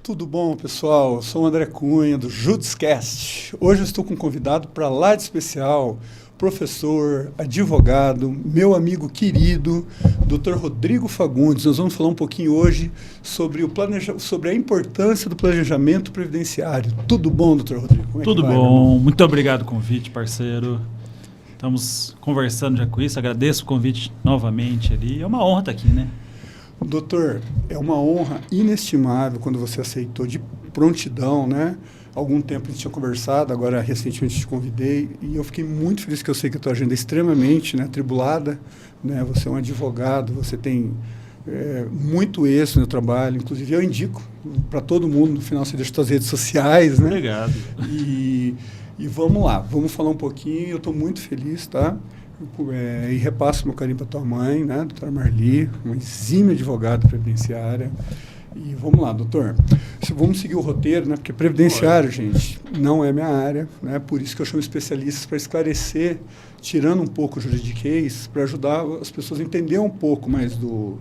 Tudo bom, pessoal? Eu sou o André Cunha, do Judicast. Hoje eu estou com um convidado para lá de especial, professor, advogado, meu amigo querido, Dr. Rodrigo Fagundes. Nós vamos falar um pouquinho hoje sobre, sobre a importância do planejamento previdenciário. Tudo bom, Dr. Rodrigo? Como é Tudo que vai, bom. Muito obrigado pelo convite, parceiro. Estamos conversando já com isso. Agradeço o convite novamente ali. É uma honra estar aqui, né? Doutor, é uma honra inestimável quando você aceitou de prontidão, né? Algum tempo a gente tinha conversado, agora recentemente te convidei e eu fiquei muito feliz que eu sei que a tua agenda é extremamente, né, atribulada, né? Você é um advogado, você tem muito êxito no trabalho, inclusive eu indico para todo mundo, no final você deixa suas redes sociais, né? Obrigado. E vamos lá, vamos falar um pouquinho, eu estou muito feliz, tá? E repasso meu carinho para tua mãe, né, doutora Marli, uma exímia advogada previdenciária. E vamos lá, doutor. Vamos seguir o roteiro, né, porque previdenciário, gente, não é minha área, né, por isso que eu chamo especialistas para esclarecer, tirando um pouco o juridiquês, para ajudar as pessoas a entender um pouco mais do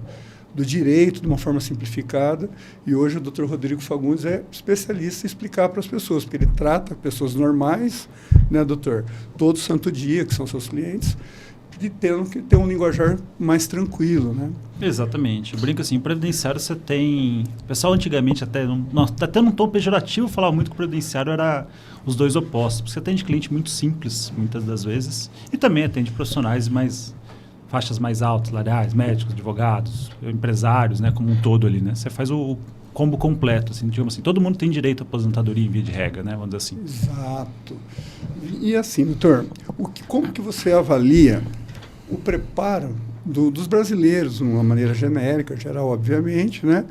direito de uma forma simplificada, e hoje o Dr. Rodrigo Fagundes é especialista em explicar para as pessoas, porque ele trata pessoas normais, né, doutor, todo santo dia, que são seus clientes, de tendo que ter um linguajar mais tranquilo, né? Exatamente. Eu brinco assim, previdenciário você tem... O pessoal antigamente até num tom pejorativo falava muito que o previdenciário era os dois opostos, porque você atende cliente muito simples, muitas das vezes, e também atende profissionais faixas mais altas, salariais, médicos, advogados, empresários, né, como um todo ali, né? Você faz o combo completo, assim, digamos assim. Todo mundo tem direito à aposentadoria em via de regra, né? Vamos dizer assim. Exato. E assim, doutor, como que você avalia o preparo dos brasileiros, de uma maneira genérica, geral, obviamente, né?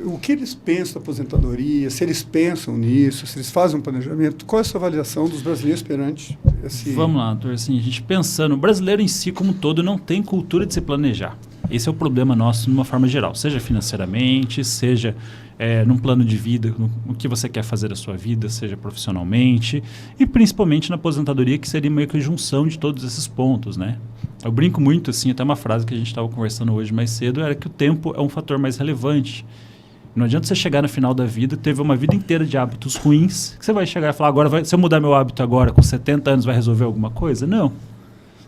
O que eles pensam da aposentadoria, se eles pensam nisso, se eles fazem um planejamento, qual é a sua avaliação dos brasileiros perante esse... Vamos lá, doutor, assim, a gente pensando, o brasileiro em si como um todo não tem cultura de se planejar. Esse é o problema nosso de uma forma geral, seja financeiramente, seja num plano de vida, no que você quer fazer da sua vida, seja profissionalmente e principalmente na aposentadoria, que seria meio que a junção de todos esses pontos, né? Eu brinco muito, assim, até uma frase que a gente estava conversando hoje mais cedo, era que o tempo é um fator mais relevante. Não adianta você chegar no final da vida, teve uma vida inteira de hábitos ruins, que você vai chegar e falar, agora se eu mudar meu hábito agora, com 70 anos, vai resolver alguma coisa? Não.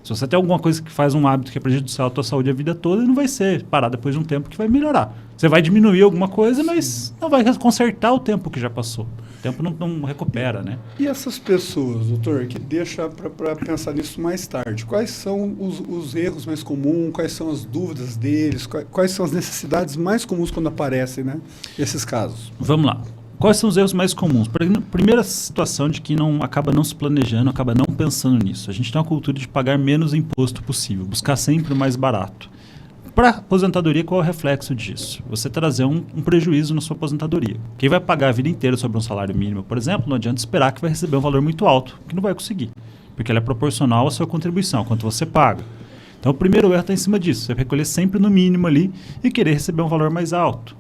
Se você tem alguma coisa que faz um hábito que é prejudicial à tua saúde a vida toda, não vai ser parar depois de um tempo que vai melhorar. Você vai diminuir alguma coisa, mas não vai consertar o tempo que já passou. O tempo não recupera, né? E essas pessoas, doutor, que deixam para pensar nisso mais tarde, quais são os erros mais comuns, quais são as dúvidas deles, quais são as necessidades mais comuns quando aparecem, né, esses casos? Vamos lá. Quais são os erros mais comuns? Primeira situação de que acaba não se planejando, acaba não pensando nisso. A gente tem uma cultura de pagar menos imposto possível, buscar sempre o mais barato. Para a aposentadoria, qual é o reflexo disso? Você trazer um prejuízo na sua aposentadoria. Quem vai pagar a vida inteira sobre um salário mínimo, por exemplo, não adianta esperar que vai receber um valor muito alto, que não vai conseguir, porque ele é proporcional à sua contribuição, quanto você paga. Então, o primeiro erro está em cima disso, você recolher sempre no mínimo ali e querer receber um valor mais alto.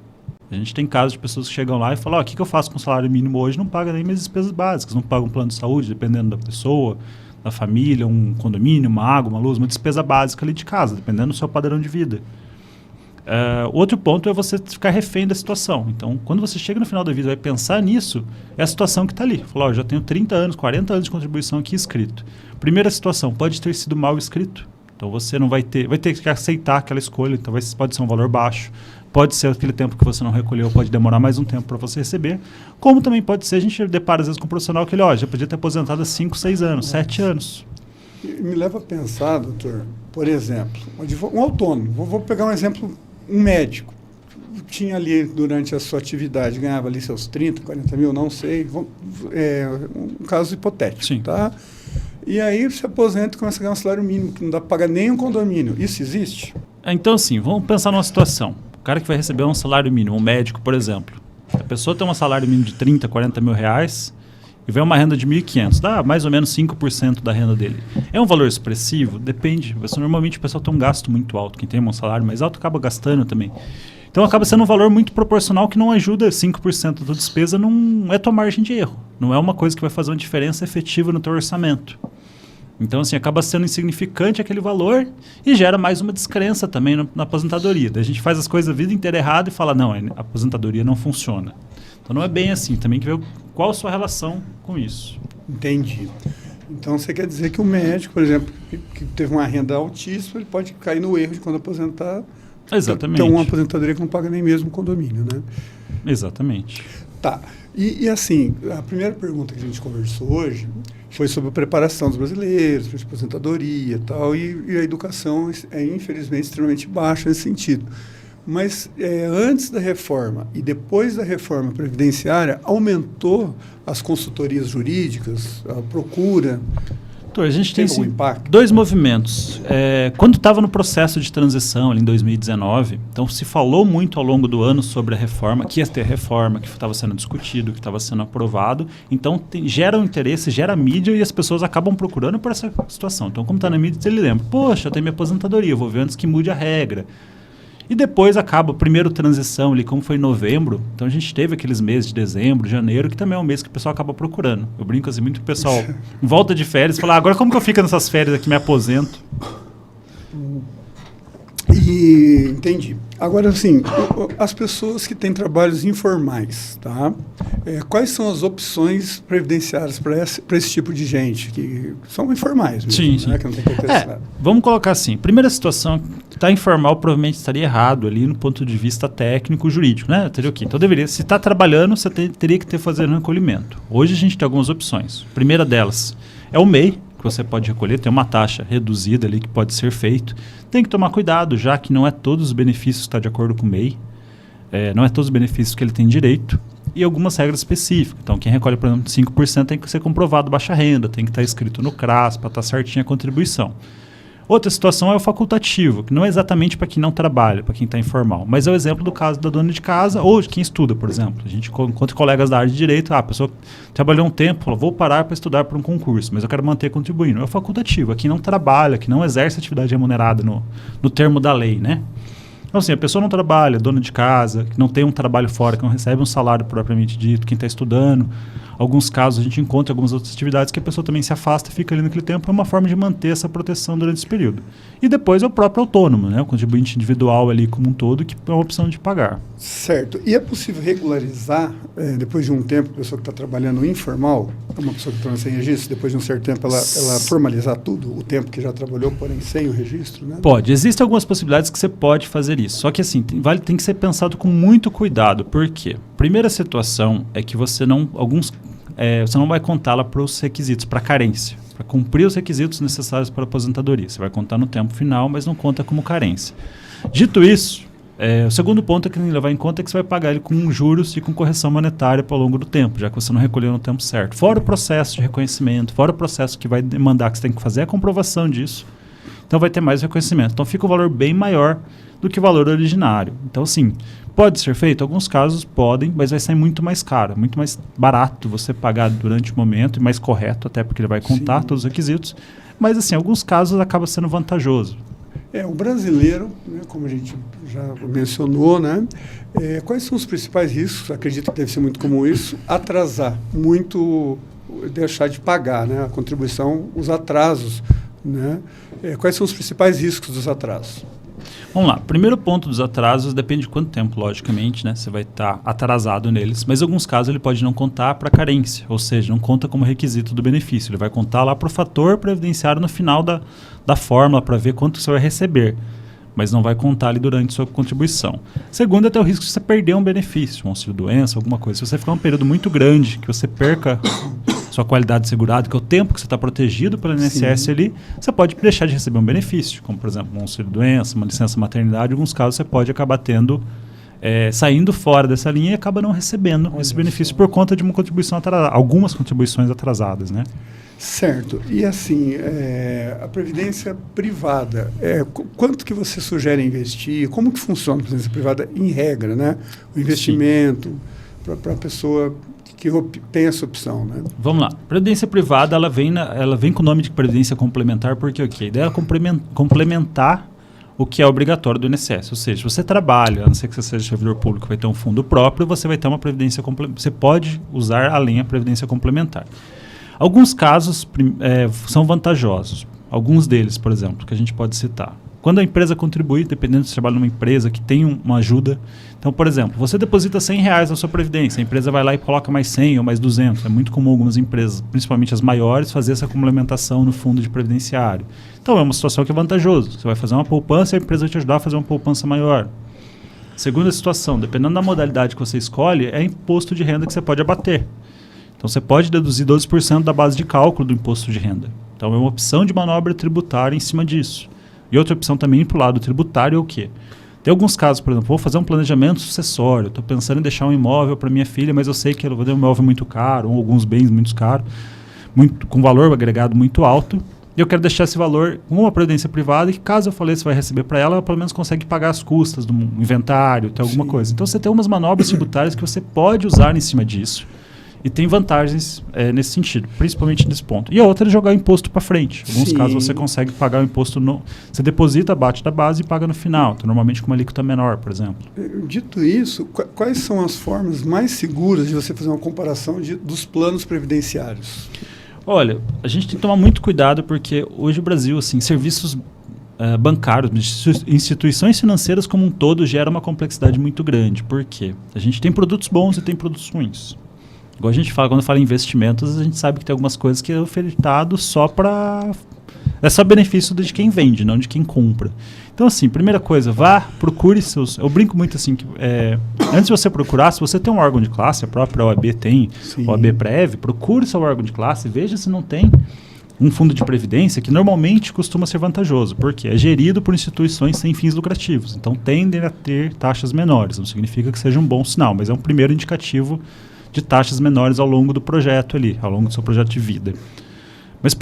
A gente tem casos de pessoas que chegam lá e falam, o que eu faço com o salário mínimo hoje? Não paga nem minhas despesas básicas, não paga um plano de saúde, dependendo da pessoa, da família, um condomínio, uma água, uma luz, uma despesa básica ali de casa, dependendo do seu padrão de vida. Outro ponto é você ficar refém da situação. Então, quando você chega no final da vida e vai pensar nisso, é a situação que está ali. Fala, eu já tenho 30 anos, 40 anos de contribuição aqui escrito. Primeira situação, pode ter sido mal escrito. Então, você não vai ter que aceitar aquela escolha. Então, pode ser um valor baixo. Pode ser aquele tempo que você não recolheu, pode demorar mais um tempo para você receber. Como também pode ser, a gente depara às vezes com um profissional que ele já podia ter aposentado há 5, 6 anos, 7 anos. Me leva a pensar, doutor, por exemplo, um autônomo. Vou pegar um exemplo, um médico. Tinha ali, durante a sua atividade, ganhava ali seus 30, 40 mil, não sei. Um caso hipotético. Sim. Tá? E aí se aposenta e começa a ganhar um salário mínimo, que não dá para pagar nem um condomínio. Isso existe? Então, assim, vamos pensar numa situação. O cara que vai receber um salário mínimo, um médico, por exemplo. A pessoa tem um salário mínimo de 30, 40 mil reais e vem uma renda de 1.500, dá mais ou menos 5% da renda dele. É um valor expressivo? Depende. Normalmente o pessoal tem um gasto muito alto. Quem tem um salário mais alto acaba gastando também. Então acaba sendo um valor muito proporcional que não ajuda 5% da despesa, não é tua margem de erro. Não é uma coisa que vai fazer uma diferença efetiva no teu orçamento. Então, assim, acaba sendo insignificante aquele valor e gera mais uma descrença também na aposentadoria. Daí a gente faz as coisas a vida inteira errada e fala, não, a aposentadoria não funciona. Então não é bem assim, também tem que ver qual a sua relação com isso. Entendi. Então você quer dizer que o médico, por exemplo, que teve uma renda altíssima, ele pode cair no erro de quando aposentar. Exatamente. Então uma aposentadoria que não paga nem mesmo o condomínio, né? Exatamente. Tá. E assim, a primeira pergunta que a gente conversou hoje foi sobre a preparação dos brasileiros, para a aposentadoria e tal, e a educação é, infelizmente, extremamente baixa nesse sentido. Mas antes da reforma e depois da reforma previdenciária, aumentou as consultorias jurídicas, a procura? Então, a gente tem algum impacto? dois movimentos. Quando estava no processo de transição, ali em 2019, então se falou muito ao longo do ano sobre a reforma, que ia ter reforma, que estava sendo discutido, que estava sendo aprovado. Então, gera um interesse, gera mídia e as pessoas acabam procurando por essa situação. Então, como está na mídia, ele lembra, poxa, eu tenho minha aposentadoria, eu vou ver antes que mude a regra. E depois acaba, primeiro transição ali, como foi em novembro, então a gente teve aqueles meses de dezembro, janeiro, que também é um mês que o pessoal acaba procurando. Eu brinco assim, muito pessoal volta de férias e fala, agora como que eu fico nessas férias aqui, me aposento? E entendi. Agora, assim, as pessoas que têm trabalhos informais, tá? Quais são as opções previdenciárias para esse tipo de gente, que são informais mesmo, sim, né? sim. Que não tem que vamos colocar assim, primeira situação, está informal provavelmente estaria errado ali no ponto de vista técnico-jurídico, né? Teria o quê? Então deveria, se está trabalhando, você teria que ter fazendo recolhimento. Hoje a gente tem algumas opções. A primeira delas é o MEI, que você pode recolher, tem uma taxa reduzida ali que pode ser feito. Tem que tomar cuidado, já que não é todos os benefícios que está de acordo com o MEI, não é todos os benefícios que ele tem direito, e algumas regras específicas. Então, quem recolhe, por exemplo, 5% tem que ser comprovado baixa renda, tem que estar escrito no CRAS para estar certinha a contribuição. Outra situação é o facultativo, que não é exatamente para quem não trabalha, para quem está informal, mas é o exemplo do caso da dona de casa ou de quem estuda, por exemplo. A gente encontra colegas da área de direito, a pessoa trabalhou um tempo, falou, vou parar para estudar para um concurso, mas eu quero manter contribuindo. É o facultativo, é quem não trabalha, que não exerce atividade remunerada no termo da lei, né? Então, assim, a pessoa não trabalha, dona de casa, que não tem um trabalho fora, que não recebe um salário propriamente dito, quem está estudando. Alguns casos a gente encontra algumas outras atividades que a pessoa também se afasta e fica ali naquele tempo. É uma forma de manter essa proteção durante esse período. E depois é o próprio autônomo, né? O contribuinte individual ali como um todo, que é uma opção de pagar. Certo. E é possível regularizar, depois de um tempo, a pessoa que está trabalhando informal, uma pessoa que está sem registro, depois de um certo tempo, ela formalizar tudo, o tempo que já trabalhou, porém sem o registro, né? Pode. Existem algumas possibilidades que você pode fazer isso. Só que assim, tem que ser pensado com muito cuidado. Por quê? Primeira situação é que você não vai contá-la para os requisitos, para carência, para cumprir os requisitos necessários para a aposentadoria. Você vai contar no tempo final, mas não conta como carência. Dito isso, o segundo ponto que tem que levar em conta é que você vai pagar ele com juros e com correção monetária ao longo do tempo, já que você não recolheu no tempo certo. Fora o processo de reconhecimento, fora o processo que vai demandar que você tem que fazer a comprovação disso, então vai ter mais reconhecimento. Então fica um valor bem maior do que o valor originário. Então, sim, pode ser feito? Alguns casos podem, mas vai sair muito mais caro, muito mais barato você pagar durante o momento e mais correto, até porque ele vai contar todos os requisitos. Mas, assim, alguns casos acaba sendo vantajoso. O brasileiro, né, como a gente já mencionou, né, quais são os principais riscos? Acredito que deve ser muito comum isso, atrasar muito, deixar de pagar, né, a contribuição, os atrasos, né? Quais são os principais riscos dos atrasos? Vamos lá. Primeiro ponto dos atrasos depende de quanto tempo, logicamente, né? Você vai estar atrasado neles. Mas em alguns casos ele pode não contar para carência, ou seja, não conta como requisito do benefício. Ele vai contar lá para o fator previdenciário no final da fórmula para ver quanto você vai receber, mas não vai contar ali durante sua contribuição. Segundo, até o risco de você perder um benefício, um auxílio-doença, alguma coisa. Se você ficar um período muito grande, que você perca sua qualidade de segurado, que é o tempo que você está protegido pelo INSS ali, você pode deixar de receber um benefício, como, por exemplo, um auxílio-doença, uma licença maternidade. Em alguns casos, você pode acabar tendo, saindo fora dessa linha e acaba não recebendo esse benefício por conta de uma contribuição atrasada, algumas contribuições atrasadas, né? Certo. E assim, a previdência privada, quanto que você sugere investir? Como que funciona a previdência privada em regra, né? O investimento para a pessoa que tem essa opção, né? Vamos lá. Previdência privada, ela vem com o nome de previdência complementar, porque a ideia é complementar o que é obrigatório do INSS. Ou seja, se você trabalha, a não ser que você seja servidor público, vai ter um fundo próprio, você vai ter uma previdência complementar. Você pode usar além a previdência complementar. Alguns casos são vantajosos. Alguns deles, por exemplo, que a gente pode citar. Quando a empresa contribuir, dependendo se você trabalha numa empresa que tem uma ajuda. Então, por exemplo, você deposita R$100 na sua previdência, a empresa vai lá e coloca mais 100 ou mais 200. É muito comum algumas empresas, principalmente as maiores, fazer essa complementação no fundo de previdenciário. Então, é uma situação que é vantajoso. Você vai fazer uma poupança e a empresa vai te ajudar a fazer uma poupança maior. Segunda situação, dependendo da modalidade que você escolhe, é imposto de renda que você pode abater. Então, você pode deduzir 12% da base de cálculo do imposto de renda. Então, é uma opção de manobra tributária em cima disso. E outra opção também para o lado tributário é o quê? Tem alguns casos, por exemplo, vou fazer um planejamento sucessório, estou pensando em deixar um imóvel para minha filha, mas eu sei que ela vai ter um imóvel muito caro, ou alguns bens muito caros, com valor agregado muito alto, e eu quero deixar esse valor com uma previdência privada, e que caso eu faleça vai receber para ela, ela pelo menos consegue pagar as custas do inventário, ter alguma coisa. Então você tem umas manobras tributárias que você pode usar em cima disso. E tem vantagens nesse sentido, principalmente nesse ponto. E a outra é jogar o imposto para frente. Em alguns casos você consegue pagar o imposto, você deposita, bate da base e paga no final. Então, normalmente com uma alíquota menor, por exemplo. Dito isso, quais são as formas mais seguras de você fazer uma comparação dos planos previdenciários? Olha, a gente tem que tomar muito cuidado porque hoje o Brasil, assim, serviços bancários, instituições financeiras como um todo gera uma complexidade muito grande. Por quê? A gente tem produtos bons e tem produtos ruins. Igual a gente fala, quando fala em investimentos, a gente sabe que tem algumas coisas que é ofertado só para... É só benefício de quem vende, não de quem compra. Então, assim, primeira coisa, procure seus... Eu brinco muito assim, que, antes de você procurar, se você tem um órgão de classe, a própria OAB tem, OAB Prev, procure seu órgão de classe, veja se não tem um fundo de previdência que normalmente costuma ser vantajoso, porque é gerido por instituições sem fins lucrativos. Então, tendem a ter taxas menores. Não significa que seja um bom sinal, mas é um primeiro indicativo de taxas menores ao longo do projeto ali, ao longo do seu projeto de vida. Mas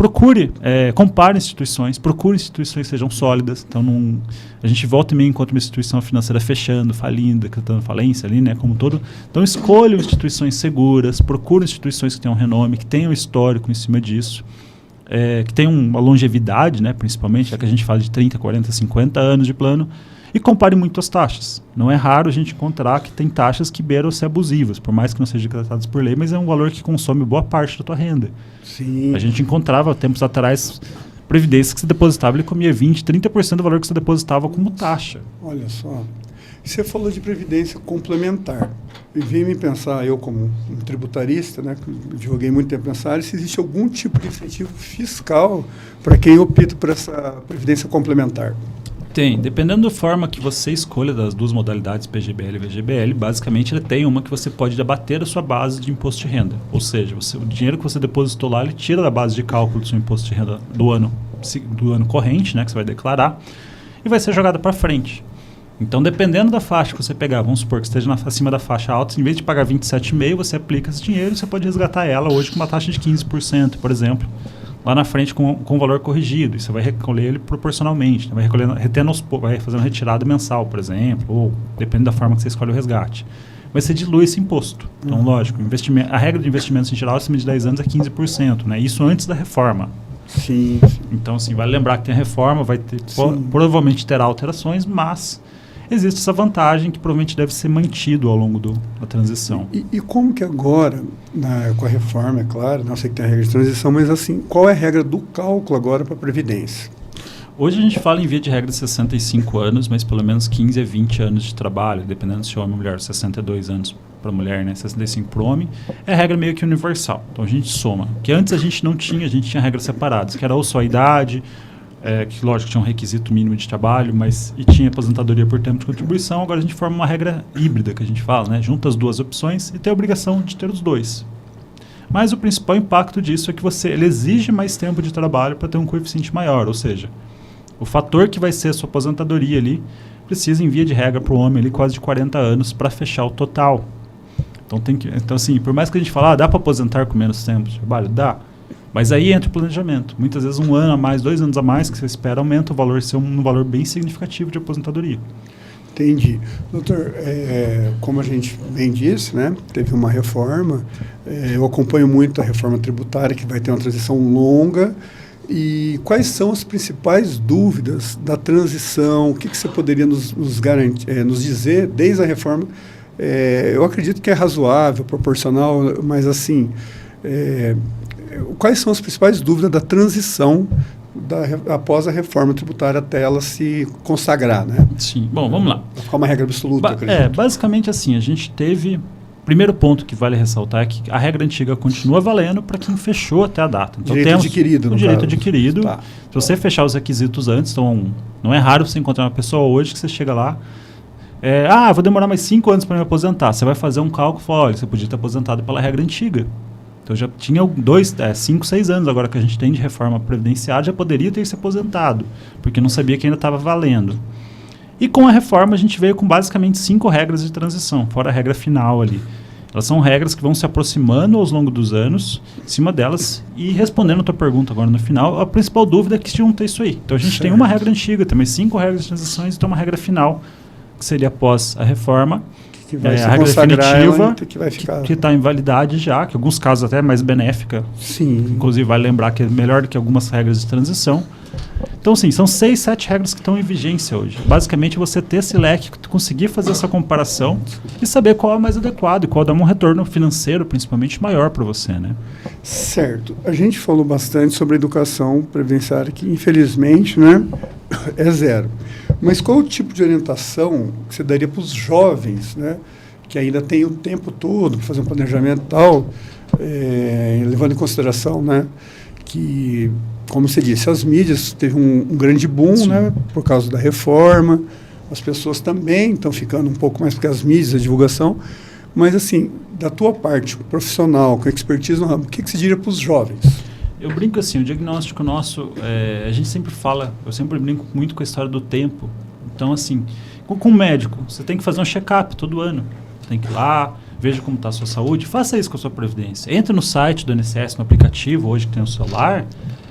compare instituições, procure instituições que sejam sólidas. Então, a gente volta e meia encontra uma instituição financeira fechando, falindo, decretando falência ali, né, como todo. Então, escolha instituições seguras, procure instituições que tenham renome, que tenham histórico em cima disso, que tenham uma longevidade, né, principalmente, já que a gente fala de 30, 40, 50 anos de plano, e compare muito as taxas. Não é raro a gente encontrar que tem taxas que beiram ser abusivas, por mais que não sejam decretadas por lei, mas é um valor que consome boa parte da tua renda. Sim. A gente encontrava, tempos atrás, previdências que você depositava, ele comia 20%, 30% do valor que você depositava como taxa. Olha só. Você falou de previdência complementar. E veio me pensar, eu como um tributarista, né, que joguei muito tempo nessa área, se existe algum tipo de incentivo fiscal para quem opta por essa previdência complementar. Tem. Dependendo da forma que você escolha das duas modalidades, PGBL e VGBL, basicamente ele tem uma que você pode abater a sua base de imposto de renda. Ou seja, o dinheiro que você depositou lá, ele tira da base de cálculo do seu imposto de renda do ano corrente, né, que você vai declarar, e vai ser jogado para frente. Então, dependendo da faixa que você pegar, vamos supor que esteja acima da faixa alta, em vez de pagar 27,5%, você aplica esse dinheiro e você pode resgatar ela hoje com uma taxa de 15%, por exemplo, lá na frente com o valor corrigido, e você vai recolher ele proporcionalmente, né? Vai fazendo retirada mensal, por exemplo, ou dependendo da forma que você escolhe o resgate. Mas você dilui esse imposto. Então, lógico, a regra de investimentos em geral, acima de 10 anos, é 15%, né? Isso antes da reforma. Sim. Então, assim, vale lembrar que tem a reforma, provavelmente terá alterações, mas existe essa vantagem que provavelmente deve ser mantido ao longo da transição. E como que agora, com a reforma, é claro, não sei que tem a regra de transição, mas assim, qual é a regra do cálculo agora para a Previdência? Hoje a gente fala em via de regra de 65 anos, mas pelo menos 15 a 20 anos de trabalho, dependendo se homem ou mulher, 62 anos para mulher, né, 65 para o homem, é regra meio que universal. Então a gente soma. Que antes a gente não tinha, a gente tinha regras separadas, que era ou só a idade, que lógico tinha um requisito mínimo de trabalho, e tinha aposentadoria por tempo de contribuição. Agora a gente forma uma regra híbrida, que a gente fala, né? Junta as duas opções e tem a obrigação de ter os dois. Mas o principal impacto disso é que ele exige mais tempo de trabalho para ter um coeficiente maior, ou seja, o fator que vai ser a sua aposentadoria ali precisa, em via de regra, para o homem ali quase de 40 anos para fechar o total. Então, assim, por mais que a gente fale, dá para aposentar com menos tempo de trabalho? Dá. Mas aí entra o planejamento. Muitas vezes 1 ano a mais, 2 anos a mais, que você espera, aumenta o valor, ser um valor bem significativo de aposentadoria. Entendi. Doutor, como a gente bem disse, né, teve uma reforma, eu acompanho muito a reforma tributária, que vai ter uma transição longa. E quais são as principais dúvidas da transição? O que você poderia nos garantir, nos dizer desde a reforma? Eu acredito que é razoável, proporcional, mas assim... quais são as principais dúvidas da transição após a reforma tributária até ela se consagrar, né? Sim. Bom, vamos lá. Vai ficar uma regra absoluta, acredito. Basicamente assim, a gente teve... Primeiro ponto que vale ressaltar é que a regra antiga continua valendo para quem fechou até a data. Então, direito adquirido, o direito adquirido. Tá. Se você fechar os requisitos antes, então não é raro você encontrar uma pessoa hoje que você chega lá, vou demorar mais 5 anos para me aposentar. Você vai fazer um cálculo e fala, olha, você podia ter aposentado pela regra antiga. Então já tinha 5, 6 anos agora que a gente tem de reforma previdenciária, já poderia ter se aposentado, porque não sabia que ainda estava valendo. E com a reforma a gente veio com basicamente 5 regras de transição, fora a regra final ali. Elas são regras que vão se aproximando ao longo dos anos, em cima delas, e respondendo a tua pergunta agora no final, a principal dúvida é que junta isso aí. Então a gente tem uma regra antiga, também 5 regras de transições e tem uma regra final, que seria após a reforma, que vai a regra definitiva, que está em validade já, que em alguns casos até é mais benéfica. Sim. Inclusive vale lembrar que é melhor do que algumas regras de transição. Então, sim, são 6, 7 regras que estão em vigência hoje. Basicamente, você ter esse leque, conseguir fazer essa comparação e saber qual é o mais adequado e qual dá um retorno financeiro, principalmente, maior para você, né? Certo. A gente falou bastante sobre educação previdenciária, que, infelizmente, né, é zero. Mas qual o tipo de orientação que você daria para os jovens, né, que ainda têm o tempo todo para fazer um planejamento e tal, levando em consideração, né, que... Como você disse, as mídias teve um grande boom, né, por causa da reforma. As pessoas também estão ficando um pouco mais porque as mídias, a divulgação. Mas, assim, da tua parte profissional, com expertise no ramo, o que você diria para os jovens? Eu brinco assim, o diagnóstico nosso, a gente sempre fala, eu sempre brinco muito com a história do tempo. Então, assim, com um médico, você tem que fazer um check-up todo ano. Tem que ir lá, veja como está a sua saúde, faça isso com a sua previdência. Entra no site do INSS, no aplicativo, hoje que tem o celular...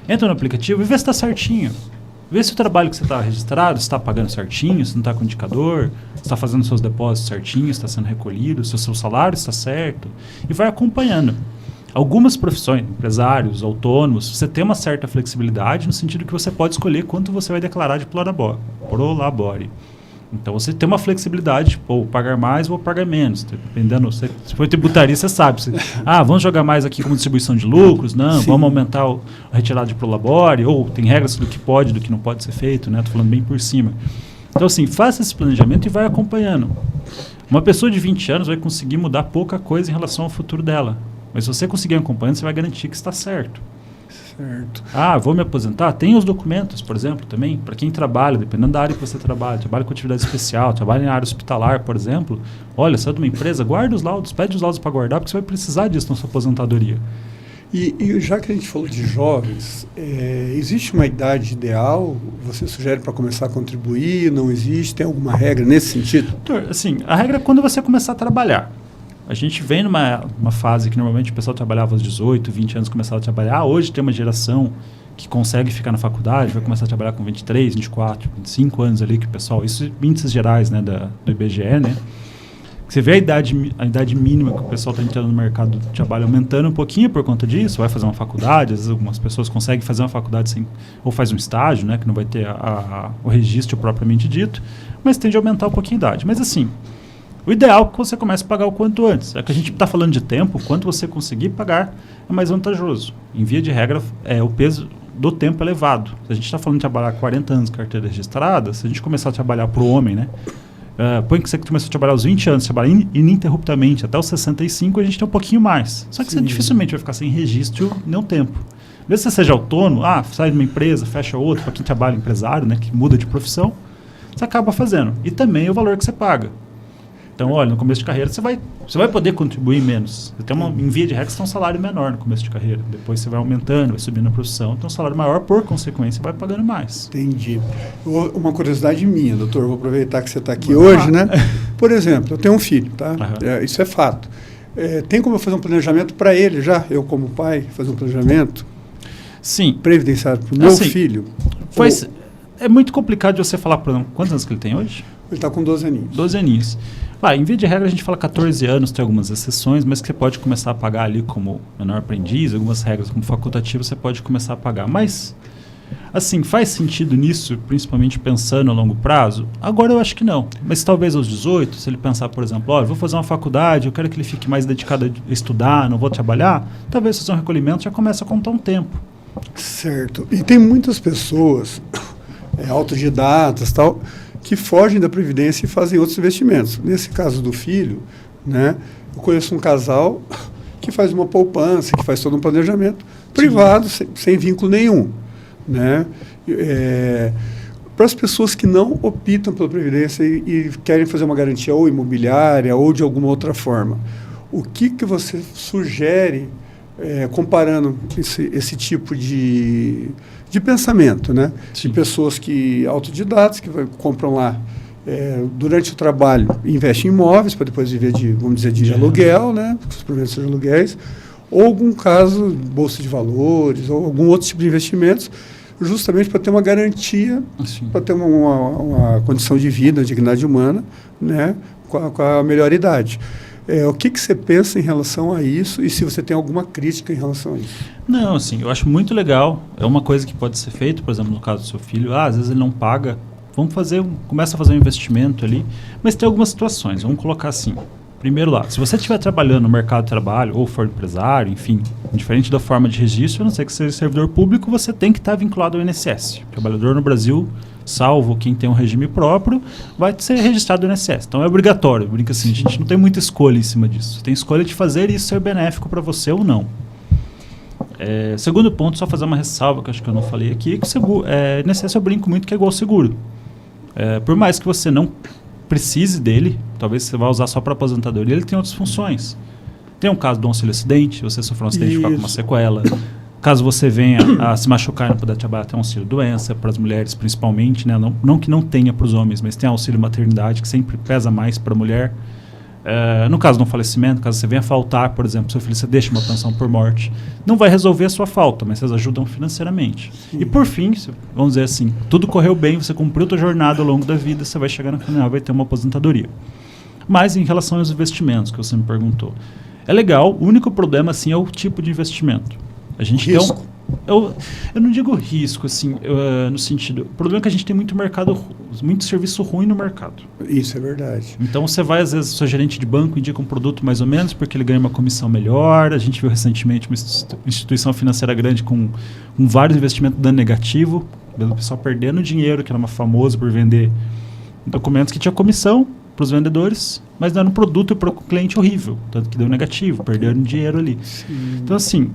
Entra no aplicativo e vê se está certinho. Vê se o trabalho que você está registrado, se está pagando certinho, se não está com indicador, se está fazendo seus depósitos certinho, se está sendo recolhido, se o seu salário está certo. E vai acompanhando. Algumas profissões, empresários, autônomos, você tem uma certa flexibilidade no sentido que você pode escolher quanto você vai declarar de prolabore. Então você tem uma flexibilidade, vou pagar mais, vou pagar menos. Dependendo, se for tributaria, você sabe. Vamos jogar mais aqui como distribuição de lucros, não, vamos aumentar a retirada de prolabore, ou tem regras do que pode, do que não pode ser feito, né? Estou falando bem por cima. Então, assim, faça esse planejamento e vai acompanhando. Uma pessoa de 20 anos vai conseguir mudar pouca coisa em relação ao futuro dela. Mas se você conseguir acompanhando, você vai garantir que está certo. Certo. Vou me aposentar? Tem os documentos, por exemplo, também, para quem trabalha, dependendo da área que você trabalha com atividade especial, trabalha em área hospitalar, por exemplo, olha, sai de uma empresa, guarda os laudos, pede os laudos para guardar, porque você vai precisar disso na sua aposentadoria. E já que a gente falou de jovens, existe uma idade ideal? Você sugere para começar a contribuir? Não existe? Tem alguma regra nesse sentido? Assim, a regra é quando você começar a trabalhar. A gente vem numa fase que normalmente o pessoal trabalhava aos 18, 20 anos, começava a trabalhar. Hoje tem uma geração que consegue ficar na faculdade, vai começar a trabalhar com 23, 24, 25 anos ali, que o pessoal, isso índices gerais, né, do IBGE, né? Você vê a idade mínima que o pessoal está entrando no mercado de trabalho aumentando um pouquinho por conta disso, vai fazer uma faculdade, às vezes algumas pessoas conseguem fazer uma faculdade sem, ou faz um estágio, né, que não vai ter o registro propriamente dito, mas tende a aumentar um pouquinho a idade. Mas assim, o ideal é que você comece a pagar o quanto antes. É que a gente está falando de tempo, quanto você conseguir pagar é mais vantajoso. Em via de regra, o peso do tempo é elevado. Se a gente está falando de trabalhar 40 anos de carteira registrada, se a gente começar a trabalhar para o homem, né? Põe que você começou a trabalhar aos 20 anos, trabalhar ininterruptamente até os 65, a gente tem um pouquinho mais. Só que você dificilmente vai ficar sem registro nenhum tempo. Mesmo que você seja autônomo, sai de uma empresa, fecha outra, para quem trabalha empresário, né, que muda de profissão, você acaba fazendo. E também o valor que você paga. Então, olha, no começo de carreira você vai poder contribuir menos. Você tem em via de regra, você tem um salário menor no começo de carreira. Depois você vai aumentando, vai subindo na profissão. Então, um salário maior, por consequência, vai pagando mais. Entendi. Uma curiosidade minha, doutor, vou aproveitar que você está aqui hoje, né? Por exemplo, eu tenho um filho, tá? Isso é fato. Tem como eu fazer um planejamento para ele já? Eu, como pai, fazer um planejamento? Sim. Previdenciário para o meu filho? É muito complicado de você falar, por exemplo, quantos anos que ele tem hoje? Ele está com 12 aninhos. 12 aninhos. Em via de regra, a gente fala 14 anos, tem algumas exceções, mas que você pode começar a pagar ali como menor aprendiz, algumas regras como facultativo, você pode começar a pagar. Mas, assim, faz sentido nisso, principalmente pensando a longo prazo? Agora eu acho que não. Mas talvez aos 18, se ele pensar, por exemplo, olha, vou fazer uma faculdade, eu quero que ele fique mais dedicado a estudar, não vou trabalhar, talvez fazer um recolhimento já começa a contar um tempo. Certo. E tem muitas pessoas, autodidatas, tal, que fogem da Previdência e fazem outros investimentos. Nesse caso do filho, né, eu conheço um casal que faz uma poupança, que faz todo um planejamento privado, sem vínculo nenhum. Né? Para as pessoas que não optam pela Previdência e querem fazer uma garantia ou imobiliária ou de alguma outra forma, o que você sugere, comparando esse tipo de pensamento, né? De pessoas autodidatas, que compram lá durante o trabalho, investem em imóveis para depois viver de aluguel, né? Os proventos de aluguéis, ou algum caso, bolsa de valores, ou algum outro tipo de investimentos, justamente para ter uma garantia, para ter uma condição de vida, uma dignidade humana, né? Com a melhor idade. O que você pensa em relação a isso e se você tem alguma crítica em relação a isso? Não, assim, eu acho muito legal. É uma coisa que pode ser feita, por exemplo, no caso do seu filho. Às vezes ele não paga. Começa a fazer um investimento ali. Mas tem algumas situações. Vamos colocar assim. Primeiro lá, se você estiver trabalhando no mercado de trabalho ou for empresário, enfim, diferente da forma de registro, a não ser que seja servidor público, você tem que estar vinculado ao INSS. O trabalhador no Brasil, salvo quem tem um regime próprio, vai ser registrado no INSS. Então é obrigatório. Brinca assim, a gente não tem muita escolha em cima disso. Você tem escolha de fazer isso ser benéfico para você ou não. Segundo ponto, só fazer uma ressalva, que acho que eu não falei aqui, que o INSS eu brinco muito que é igual ao seguro. Por mais que você não precise dele, talvez você vá usar só para aposentadoria, ele tem outras funções. Tem um caso do auxílio acidente, você sofreu um acidente e ficar com uma sequela. Caso você venha a se machucar e não puder trabalhar, tem um auxílio doença, para as mulheres principalmente, né? Não que não tenha para os homens, mas tem auxílio maternidade, que sempre pesa mais para a mulher. No caso de um falecimento, caso você venha faltar, por exemplo, seu filho, você deixa uma pensão por morte, não vai resolver a sua falta, mas vocês ajudam financeiramente. Sim. E por fim, vamos dizer assim, tudo correu bem, você cumpriu a sua jornada ao longo da vida, você vai chegar no final, vai ter uma aposentadoria. Mas em relação aos investimentos, que você me perguntou, é legal, o único problema assim, é o tipo de investimento. A gente risco. Eu não digo risco, assim, no sentido... O problema é que a gente tem muito serviço ruim no mercado. Isso é verdade. Então você vai, às vezes, o seu gerente de banco indica um produto mais ou menos porque ele ganha uma comissão melhor. A gente viu recentemente uma instituição financeira grande com vários investimentos dando negativo, o pessoal perdendo dinheiro, que era uma famosa por vender documentos que tinha comissão para os vendedores, mas dando um produto para o cliente horrível, tanto que deu negativo, perderam dinheiro ali. Sim. Então, assim...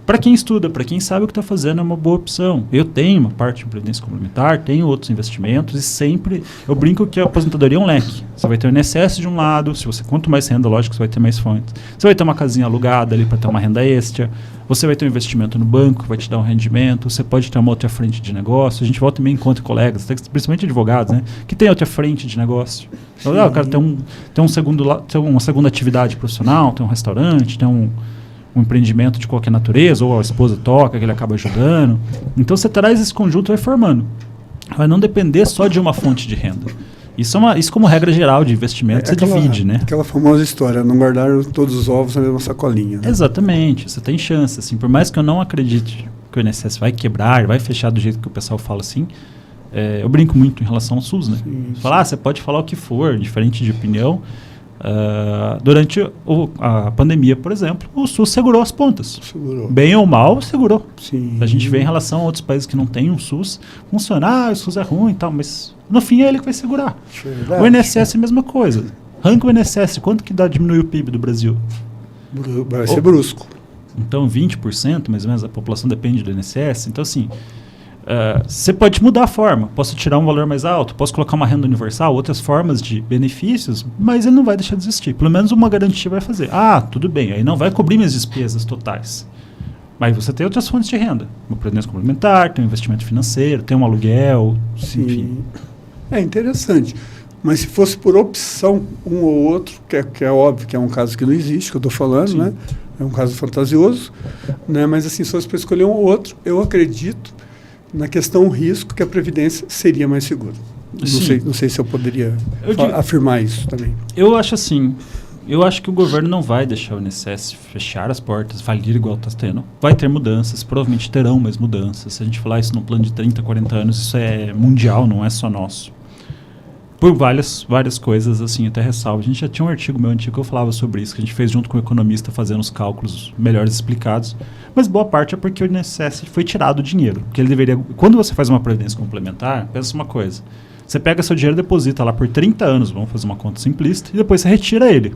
Para quem estuda, para quem sabe o que está fazendo, é uma boa opção. Eu tenho uma parte de previdência complementar, tenho outros investimentos e sempre... Eu brinco que a aposentadoria é um leque. Você vai ter o INSS de um lado, quanto mais renda, lógico, você vai ter mais fontes. Você vai ter uma casinha alugada ali para ter uma renda extra. Você vai ter um investimento no banco que vai te dar um rendimento. Você pode ter uma outra frente de negócio. A gente volta e meia encontra colegas, principalmente advogados, né, que tem outra frente de negócio. Então, o cara tem uma segunda atividade profissional, tem um restaurante, tem um empreendimento de qualquer natureza, ou a esposa toca, que ele acaba ajudando. Então você traz esse conjunto e vai formando. Vai não depender só de uma fonte de renda. Isso como regra geral de investimento, você divide, né? Aquela famosa história, não guardar todos os ovos na mesma sacolinha. Né? Exatamente, você tem chance. Assim, por mais que eu não acredite que o INSS vai quebrar, vai fechar do jeito que o pessoal fala assim, eu brinco muito em relação ao SUS, né? Você pode falar o que for, diferente de opinião. Durante a pandemia, por exemplo, o SUS segurou as pontas. Bem ou mal, segurou. Sim. A gente vê em relação a outros países que não têm um SUS, funciona, o SUS é ruim e tal, mas no fim é ele que vai segurar. Verdade. O INSS é a mesma coisa. Arranca o INSS, quanto que diminui o PIB do Brasil? Vai ser brusco. Então 20%, mais ou menos, a população depende do INSS. Então assim... você pode mudar a forma, posso tirar um valor mais alto, posso colocar uma renda universal, outras formas de benefícios, mas ele não vai deixar de existir. Pelo menos uma garantia vai fazer. Tudo bem, aí não vai cobrir minhas despesas totais. Mas você tem outras fontes de renda. Uma previdência complementar, tem um investimento financeiro, tem um aluguel, enfim. É interessante. Mas se fosse por opção um ou outro, que é óbvio que é um caso que não existe, que eu estou falando, Sim. né? É um caso fantasioso, né? Mas assim, se fosse para escolher um ou outro, eu acredito na questão risco que a Previdência seria mais segura. Não sei se eu poderia afirmar isso também. Eu acho assim, eu acho que o governo não vai deixar o INSS fechar as portas, falir igual está tendo. Vai ter mudanças, provavelmente terão mais mudanças. Se a gente falar isso num plano de 30, 40 anos, isso é mundial, não é só nosso. Por várias coisas, assim, até ressalvo. A gente já tinha um artigo meu antigo que eu falava sobre isso, que a gente fez junto com o economista fazendo os cálculos melhores explicados. Mas boa parte é porque o INSS foi tirado o dinheiro. Porque ele deveria... Quando você faz uma previdência complementar, pensa uma coisa. Você pega seu dinheiro e deposita lá por 30 anos, vamos fazer uma conta simplista, e depois você retira ele.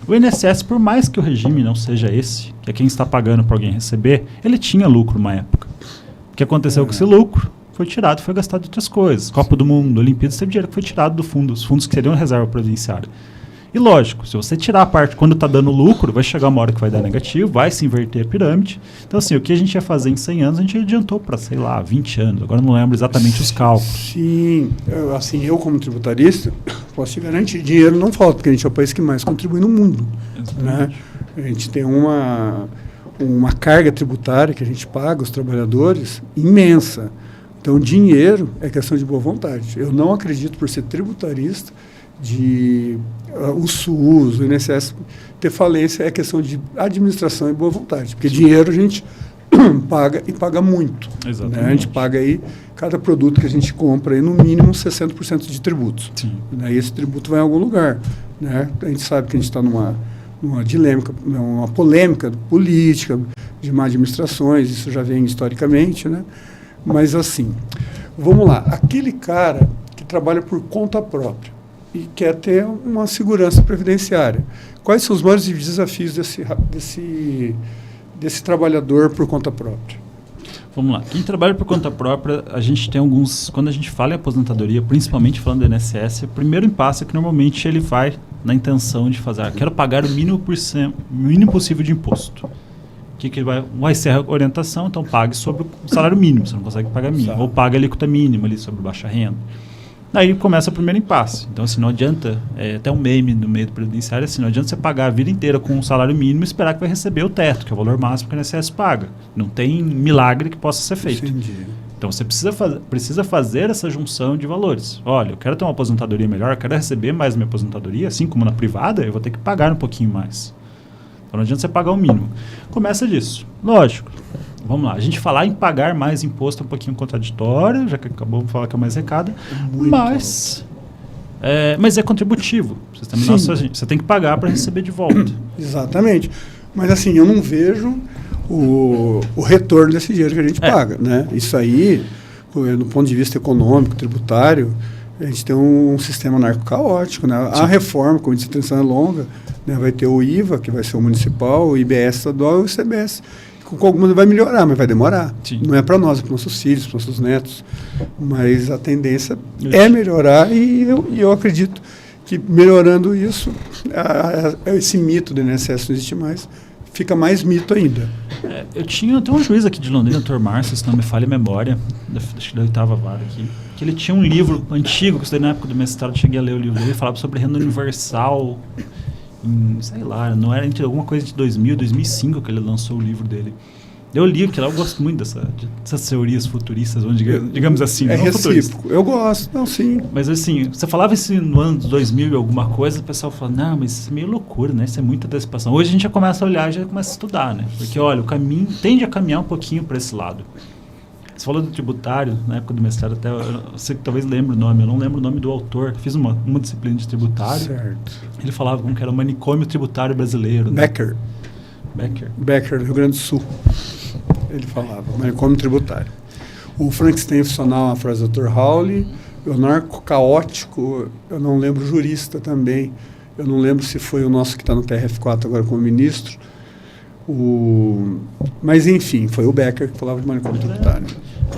O INSS, por mais que o regime não seja esse, que é quem está pagando para alguém receber, ele tinha lucro uma época. O que aconteceu com esse lucro? Foi tirado, foi gastado em outras coisas. Copa do Mundo, Olimpíadas, teve dinheiro que foi tirado do fundo, os fundos que seriam reserva previdenciária. E lógico, se você tirar a parte quando está dando lucro, vai chegar uma hora que vai dar negativo, vai se inverter a pirâmide. Então, assim, o que a gente ia fazer em 100 anos, a gente adiantou para, sei lá, 20 anos. Agora não lembro exatamente os cálculos. Sim, eu como tributarista, posso te garantir, dinheiro não falta, porque a gente é o país que mais contribui no mundo. Né? A gente tem uma carga tributária que a gente paga aos trabalhadores imensa. Então, dinheiro é questão de boa vontade. Eu não acredito, por ser tributarista, o SUS, o INSS ter falência é questão de administração e boa vontade. Porque dinheiro a gente paga e paga muito. Né? A gente paga aí, cada produto que a gente compra, aí, no mínimo 60% de tributos. Né? E esse tributo vai em algum lugar. Né? A gente sabe que a gente está numa polêmica política, de má administrações, isso já vem historicamente, né? Mas assim, vamos lá, aquele cara que trabalha por conta própria e quer ter uma segurança previdenciária, quais são os maiores desafios desse trabalhador por conta própria? Vamos lá, quem trabalha por conta própria, a gente tem alguns, quando a gente fala em aposentadoria, principalmente falando do INSS, o primeiro impasse é que normalmente ele vai na intenção de fazer, quero pagar o mínimo possível de imposto. Que vai ser a orientação, então pague sobre o salário mínimo, você não consegue pagar mínimo, ou paga a alíquota mínima ali sobre baixa renda. Aí começa o primeiro impasse. Então, assim, não adianta, até um meme no meio do previdenciário, assim, não adianta você pagar a vida inteira com um salário mínimo e esperar que vai receber o teto, que é o valor máximo que o INSS paga. Não tem milagre que possa ser feito. Entendi. Então, você precisa fazer essa junção de valores. Olha, eu quero ter uma aposentadoria melhor, eu quero receber mais minha aposentadoria, assim como na privada, eu vou ter que pagar um pouquinho mais. Então não adianta você pagar o mínimo. Começa disso. Lógico. Vamos lá. A gente falar em pagar mais imposto é um pouquinho contraditório, já que acabou de falar que é mais recado. Mas é contributivo. Você tem que pagar para receber de volta. Exatamente. Mas assim, eu não vejo o retorno desse dinheiro que a gente paga. Né? Isso aí, do ponto de vista econômico, tributário, a gente tem um sistema narco-caótico. Né? A reforma, como disse, a transição é longa, né? Vai ter o IVA, que vai ser o municipal, o IBS estadual e o ICMS. Com algumas vai melhorar, mas vai demorar. Sim. Não é para nós, é para nossos filhos, para nossos netos. Mas a tendência é melhorar e eu acredito que melhorando isso, esse mito do INSS não existe mais, fica mais mito ainda. Eu tinha até um juiz aqui de Londrina, Dr. Márcio, se não me falha a memória, acho que da 8ª vara aqui, que ele tinha um livro antigo, que eu estudei na época do mestrado, cheguei a ler o livro dele, falava sobre renda universal, sei lá, não era entre alguma coisa de 2000, 2005 que ele lançou o livro dele. Eu li aquilo, eu gosto muito dessas teorias futuristas, digamos assim. É recíproco. Eu gosto, não, sim. Mas assim, você falava isso no ano de 2000 e alguma coisa, o pessoal fala, não, mas isso é meio loucura, né? Isso é muita antecipação. Hoje a gente já começa a olhar, já começa a estudar, né? Porque, olha, o caminho tende a caminhar um pouquinho para esse lado. Você falou do tributário, na época do mestrado, até você talvez lembre o nome, eu não lembro o nome do autor. Fiz uma disciplina de tributário. Certo. Ele falava como que era o manicômio tributário brasileiro. Becker, do Rio Grande do Sul. Ele falava, manicômio tributário. O Frankenstein funcional, a frase do Dr. Hawley. O narco-caótico, eu não lembro, jurista também. Eu não lembro se foi o nosso que está no TRF4 agora como ministro. Mas, enfim, foi o Becker que falava de manicômio tributário.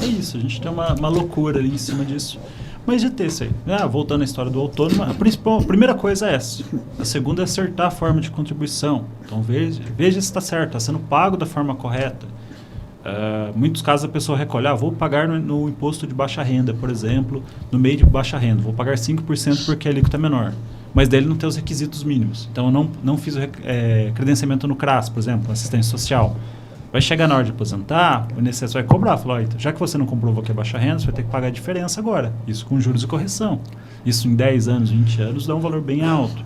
É isso, a gente tem uma loucura ali em cima disso. Mas de ter isso aí. Voltando à história do autônomo, a primeira coisa é essa. A segunda é acertar a forma de contribuição. Então, veja se está certo, está sendo pago da forma correta. Muitos casos a pessoa recolhe, vou pagar no imposto de baixa renda, por exemplo, no meio de baixa renda, vou pagar 5% porque a alíquota é menor. Mas dele não tem os requisitos mínimos. Então, eu não fiz o credenciamento no CRAS, por exemplo, assistência social. Vai chegar na hora de aposentar, o INSS vai cobrar. Falou, já que você não comprovou que é baixa renda, você vai ter que pagar a diferença agora. Isso com juros e correção. Isso em 10 anos, 20 anos, dá um valor bem alto.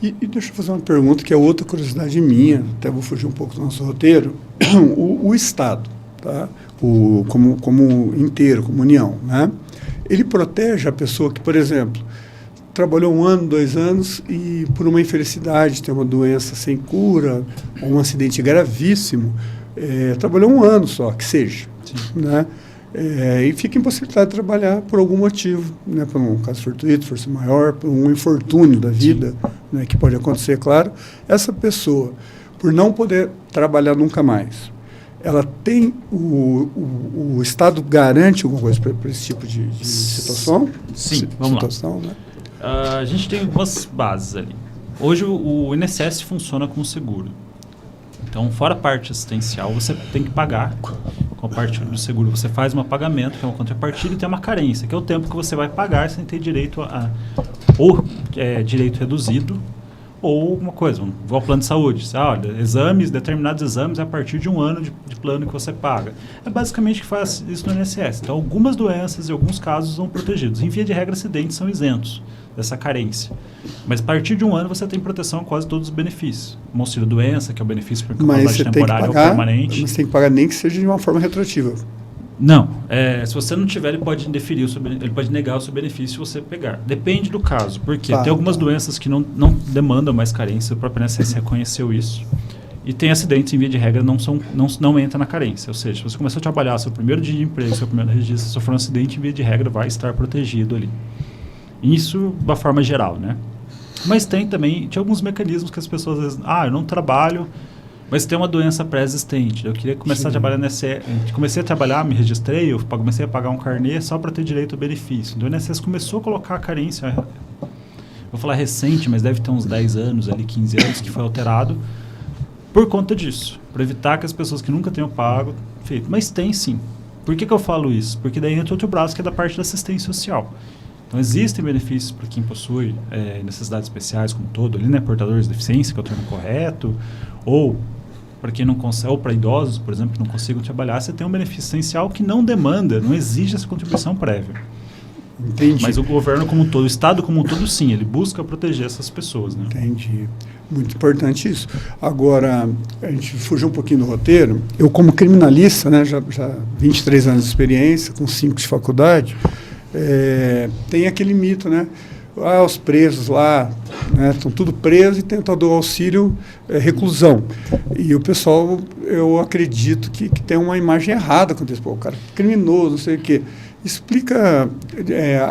E deixa eu fazer uma pergunta que é outra curiosidade minha, até vou fugir um pouco do nosso roteiro. O Estado, tá? Como inteiro, como União, né? Ele protege a pessoa que, por exemplo, trabalhou 1 ano, 2 anos e por uma infelicidade, tem uma doença sem cura, ou um acidente gravíssimo, trabalhou 1 ano só, que seja, né? E fica impossibilitado de trabalhar por algum motivo, né? Por um caso fortuito, força maior, por um infortúnio da vida, né? Que pode acontecer, claro. Essa pessoa, por não poder trabalhar nunca mais, ela tem o Estado garante alguma coisa para esse tipo de situação? Sim, vamos situação, lá. Né? A gente tem algumas bases ali. Hoje o INSS funciona como seguro. Então, fora a parte assistencial, você tem que pagar. Com a parte do seguro, você faz um pagamento, que é uma contrapartida, e tem uma carência, que é o tempo que você vai pagar sem ter direito ou direito reduzido, ou alguma coisa, igual ao plano de saúde. Olha, determinados exames é a partir de 1 ano de plano que você paga. É basicamente que faz isso no INSS. Então, algumas doenças e alguns casos são protegidos. Em via de regra, acidentes são isentos dessa carência. Mas a partir de 1 ano você tem proteção a quase todos os benefícios. O auxílio-doença, que é o benefício por incapacidade temporária ou permanente. Mas tem que pagar nem que seja de uma forma retroativa. Não. Se você não tiver, ele pode indeferir ele pode negar o seu benefício se você pegar. Depende do caso. Porque tem algumas doenças que não demandam mais carência, o próprio INSS reconheceu isso. E tem acidentes, em via de regra, não entra na carência. Ou seja, se você começou a trabalhar, seu primeiro dia de emprego, seu primeiro registro, se sofrer um acidente, em via de regra, vai estar protegido ali. Isso de uma forma geral, né? Mas tinha alguns mecanismos que as pessoas, às vezes, eu não trabalho, mas tem uma doença pré-existente. Eu queria começar a trabalhar comecei a trabalhar, me registrei, eu comecei a pagar um carnê só para ter direito ao benefício. Então o INSS começou a colocar a carência, vou falar recente, mas deve ter uns 10 anos, ali 15 anos, que foi alterado por conta disso, para evitar que as pessoas que nunca tenham pago, feito. Mas tem sim. Por que eu falo isso? Porque daí entra outro braço que é da parte da assistência social. Então, existem benefícios para quem possui necessidades especiais como todo, ali, né, portadores de deficiência, que é o termo correto, ou para quem não consegue, ou para idosos, por exemplo, que não consigam trabalhar, você tem um benefício essencial que não demanda, não exige essa contribuição prévia. Entendi. Mas o governo como um todo, o Estado como um todo, sim, ele busca proteger essas pessoas, né? Entendi. Muito importante isso. Agora, a gente fugiu um pouquinho do roteiro. Eu, como criminalista, né, já 23 anos de experiência, com 5 de faculdade, tem aquele mito, né? Os presos lá, né, estão tudo presos e tentam do auxílio reclusão. E o pessoal, eu acredito que tem uma imagem errada quanto isso. O cara é criminoso, não sei o quê. Explica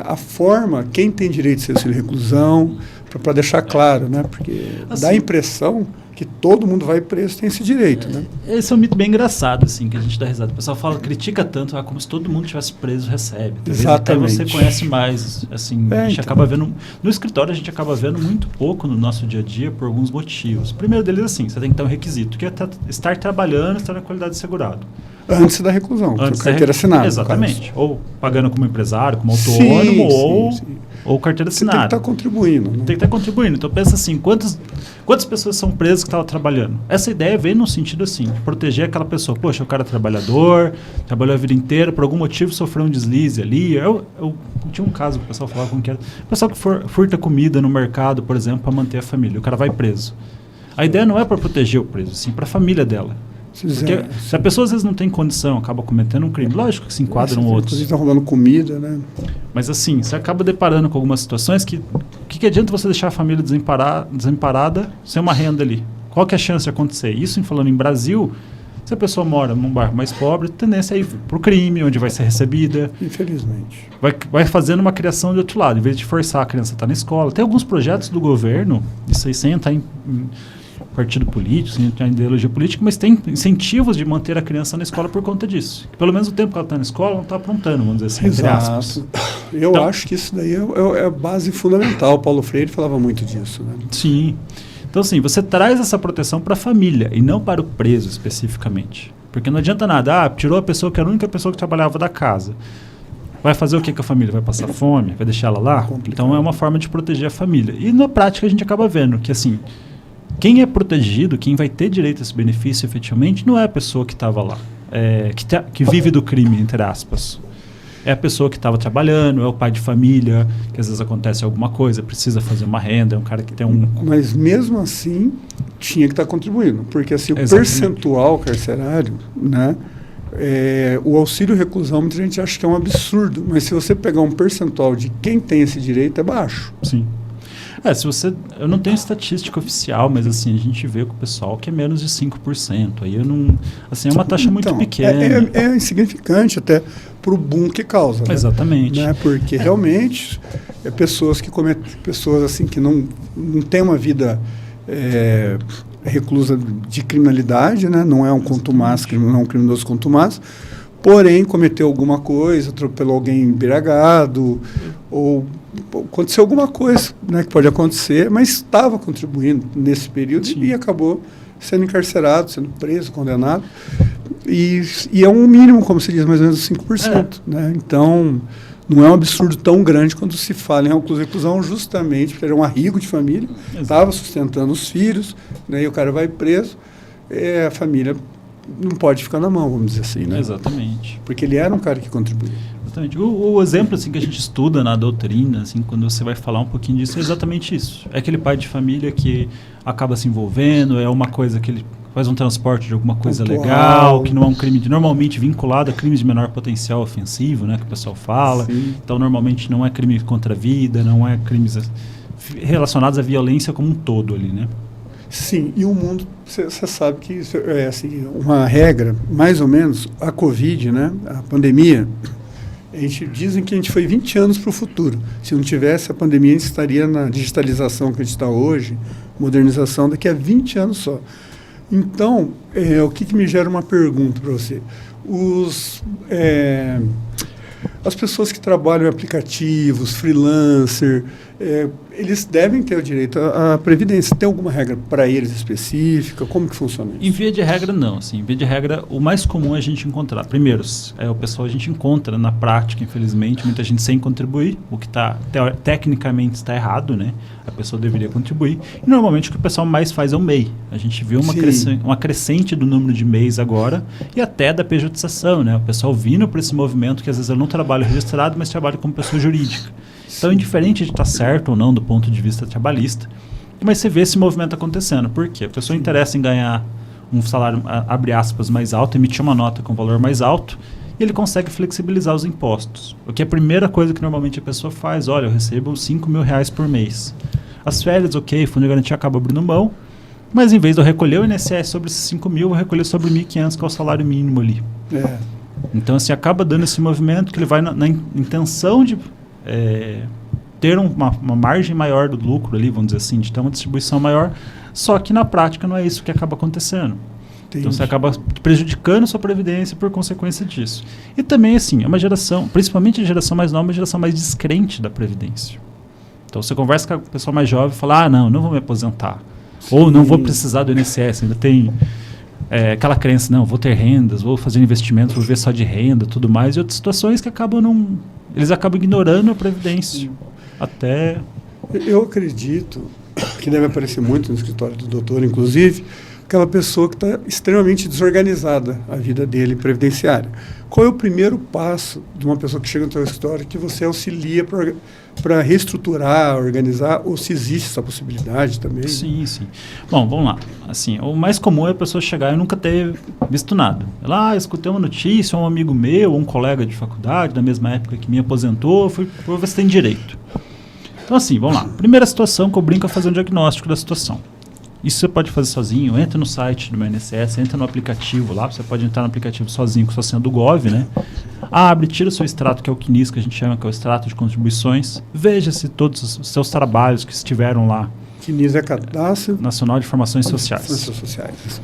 a forma, quem tem direito de ser auxílio reclusão, para deixar claro, né? Porque assim, dá a impressão que todo mundo vai preso tem esse direito, né? Esse é um mito bem engraçado, assim, que a gente dá risada. O pessoal critica tanto, como se todo mundo tivesse preso recebe. Talvez Exatamente. até você conhece mais, assim, a gente acaba vendo... No escritório a gente acaba vendo muito pouco no nosso dia a dia por alguns motivos. O primeiro deles é assim, você tem que ter um requisito, que é estar trabalhando, estar na qualidade de segurado. Antes da reclusão, carteira assinada. Exatamente. Ou pagando como empresário, como autônomo, ou carteira assinada. Tem que estar contribuindo. Né? Tem que estar contribuindo. Então pensa assim, quantas pessoas são presas que estavam trabalhando? Essa ideia vem no sentido assim, de proteger aquela pessoa. Poxa, o cara é trabalhador, trabalhou a vida inteira, por algum motivo sofreu um deslize ali. Eu tinha um caso que o pessoal falava como que era. O pessoal que furta comida no mercado, por exemplo, para manter a família. O cara vai preso. A ideia não é para proteger o preso, sim para a família dela. Porque se a pessoa às vezes não tem condição, acaba cometendo um crime, lógico que se enquadra um outro. Inclusive está roubando comida, né? Mas assim, você acaba deparando com algumas situações que adianta você deixar a família desamparada sem uma renda ali? Qual que é a chance de acontecer? Isso falando em Brasil, se a pessoa mora num bairro mais pobre, a tendência é ir para o crime, onde vai ser recebida. Infelizmente. Vai fazendo uma criação de outro lado, em vez de forçar a criança a estar na escola. Tem alguns projetos do governo, isso aí sem entrar em partido político, sem entrar em ideologia política, mas tem incentivos de manter a criança na escola por conta disso. Pelo menos o tempo que ela está na escola, ela não está aprontando, vamos dizer assim, entre aspas. Eu acho que isso daí é a base fundamental. Paulo Freire falava muito disso. Né? Sim. Então, assim, você traz essa proteção para a família e não para o preso especificamente. Porque não adianta nada. Tirou a pessoa que era a única pessoa que trabalhava da casa. Vai fazer o que com a família? Vai passar fome? Vai deixar ela lá? Então, é uma forma de proteger a família. E na prática, a gente acaba vendo que, assim, quem é protegido, quem vai ter direito a esse benefício efetivamente, não é a pessoa que estava lá, que vive do crime, entre aspas. É a pessoa que estava trabalhando, é o pai de família, que às vezes acontece alguma coisa, precisa fazer uma renda, é um cara que tem um... Mas mesmo assim, tinha que estar contribuindo, porque assim, o percentual carcerário, né, o auxílio reclusão, muita gente acha que é um absurdo, mas se você pegar um percentual de quem tem esse direito, é baixo. Sim. Eu não tenho estatística oficial, mas assim, a gente vê com o pessoal que é menos de 5%. Aí eu não. Assim, é uma taxa muito pequena. É insignificante até para o boom que causa. Né? Exatamente. Né? Porque realmente pessoas assim que não têm uma vida reclusa de criminalidade, né? Não é um contumaz, não é um criminoso contumaz, porém cometeu alguma coisa, atropelou alguém embriagado, ou aconteceu alguma coisa, né, que pode acontecer, mas estava contribuindo nesse período. Sim. E acabou sendo encarcerado, sendo preso, condenado. E é um mínimo, como se diz, mais ou menos 5%. Né? Então, não é um absurdo tão grande quando se fala em reclusão, justamente porque era um arrigo de família, estava sustentando os filhos, né, e o cara vai preso, a família não pode ficar na mão, vamos dizer assim. Né? Exatamente. Porque ele era um cara que contribuía. Exatamente. O exemplo assim, que a gente estuda na doutrina, assim, quando você vai falar um pouquinho disso, é exatamente isso. É aquele pai de família que acaba se envolvendo, é uma coisa que ele faz um transporte de alguma coisa legal, que não é um crime normalmente vinculado a crimes de menor potencial ofensivo, né, que o pessoal fala. Sim. Então, normalmente não é crime contra a vida, não é crimes relacionados à violência como um todo ali, né? Sim, e o mundo, você sabe que é assim, uma regra, mais ou menos, a Covid, né, a pandemia, dizem que a gente foi 20 anos para o futuro. Se não tivesse a pandemia, a gente estaria na digitalização que a gente está hoje, modernização, daqui a 20 anos só. Então, o que me gera uma pergunta para você? As pessoas que trabalham em aplicativos, freelancer, eles devem ter o direito à previdência. Tem alguma regra para eles específica? Como que funciona isso? Em via de regra, não. Assim, em via de regra, o mais comum é a gente encontrar. Primeiro, o pessoal a gente encontra na prática, infelizmente, muita gente sem contribuir, o que tecnicamente está errado, né? A pessoa deveria contribuir. E normalmente o que o pessoal mais faz é o MEI. A gente vê uma crescente do número de MEIs agora e até da pejotização, né? O pessoal vindo para esse movimento que às vezes eu não trabalho registrado, mas trabalho como pessoa jurídica. Então, indiferente de estar certo ou não do ponto de vista trabalhista, mas você vê esse movimento acontecendo. Por quê? A pessoa interessa em ganhar um salário, abre aspas, mais alto, emitir uma nota com valor mais alto, e ele consegue flexibilizar os impostos. O que é a primeira coisa que normalmente a pessoa faz, olha, eu recebo R$5.000 por mês. As férias, ok, fundo de garantia acaba abrindo mão, mas em vez de eu recolher o INSS sobre esses 5 mil, eu vou recolher sobre 1.500, que é o salário mínimo ali. Então, assim, acaba dando esse movimento que ele vai na intenção de ter uma margem maior do lucro ali, vamos dizer assim, de ter uma distribuição maior, só que na prática não é isso que acaba acontecendo. Entendi. Então você acaba prejudicando a sua previdência por consequência disso. E também, assim, é uma geração, principalmente a geração mais nova, uma geração mais descrente da previdência. Então você conversa com a pessoa mais jovem e fala, não vou me aposentar. Sim. Ou não vou precisar do INSS, ainda tem aquela crença, não, vou ter rendas, vou fazer investimentos, vou viver só de renda, tudo mais, e outras situações que eles acabam ignorando a previdência. Até... Eu acredito que deve aparecer muito no escritório do doutor, inclusive, aquela pessoa que está extremamente desorganizada a vida dele previdenciária. Qual é o primeiro passo de uma pessoa que chega no seu escritório que você auxilia para reestruturar, organizar, ou se existe essa possibilidade também? Sim. Bom, vamos lá. Assim, o mais comum é a pessoa chegar e nunca ter visto nada. Ela, escutei uma notícia, um amigo meu, um colega de faculdade, da mesma época que me aposentou, fui ver se tem direito. Então, assim, vamos lá. Primeira situação que eu brinco é fazer um diagnóstico da situação. Isso você pode fazer sozinho, entra no site do meu INSS, entra no aplicativo lá, você pode entrar no aplicativo sozinho com sua senha do Gov, né? Abre, tira o seu extrato, que é o CNIS, que a gente chama, que é o extrato de contribuições, veja se todos os seus trabalhos que estiveram lá. CNIS é Cadastro Nacional de Informações Sociais. Sociais.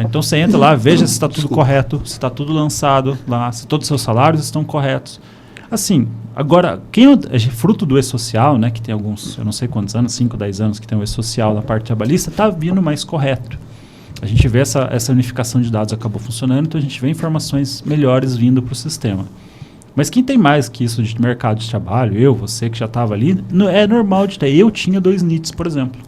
Então você entra lá, veja se está tudo correto, se está tudo lançado lá, se todos os seus salários estão corretos. Assim, agora, quem é fruto do E-Social, né, que tem alguns, eu não sei quantos anos, 5, 10 anos que tem o E-Social na parte trabalhista, está vindo mais correto. A gente vê essa unificação de dados acabou funcionando, então a gente vê informações melhores vindo para o sistema. Mas quem tem mais que isso de mercado de trabalho, você que já estava ali, é normal de ter. Eu tinha 2 NITs, por exemplo.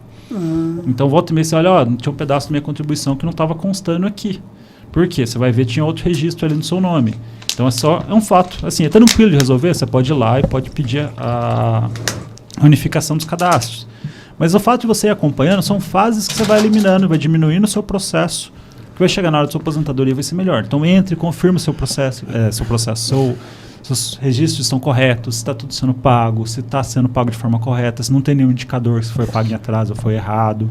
Então volta e meia você olha, tinha um pedaço da minha contribuição que não estava constando aqui. Por quê? Você vai ver tinha outro registro ali no seu nome. Então é um fato. Assim, é tranquilo de resolver, você pode ir lá e pode pedir a unificação dos cadastros. Mas o fato de você ir acompanhando são fases que você vai eliminando, vai diminuindo o seu processo, que vai chegar na hora da sua aposentadoria e vai ser melhor. Então entre, confirma o seu processo, se os registros estão corretos, se está tudo sendo pago, se está sendo pago de forma correta, se não tem nenhum indicador se foi pago em atraso ou foi errado.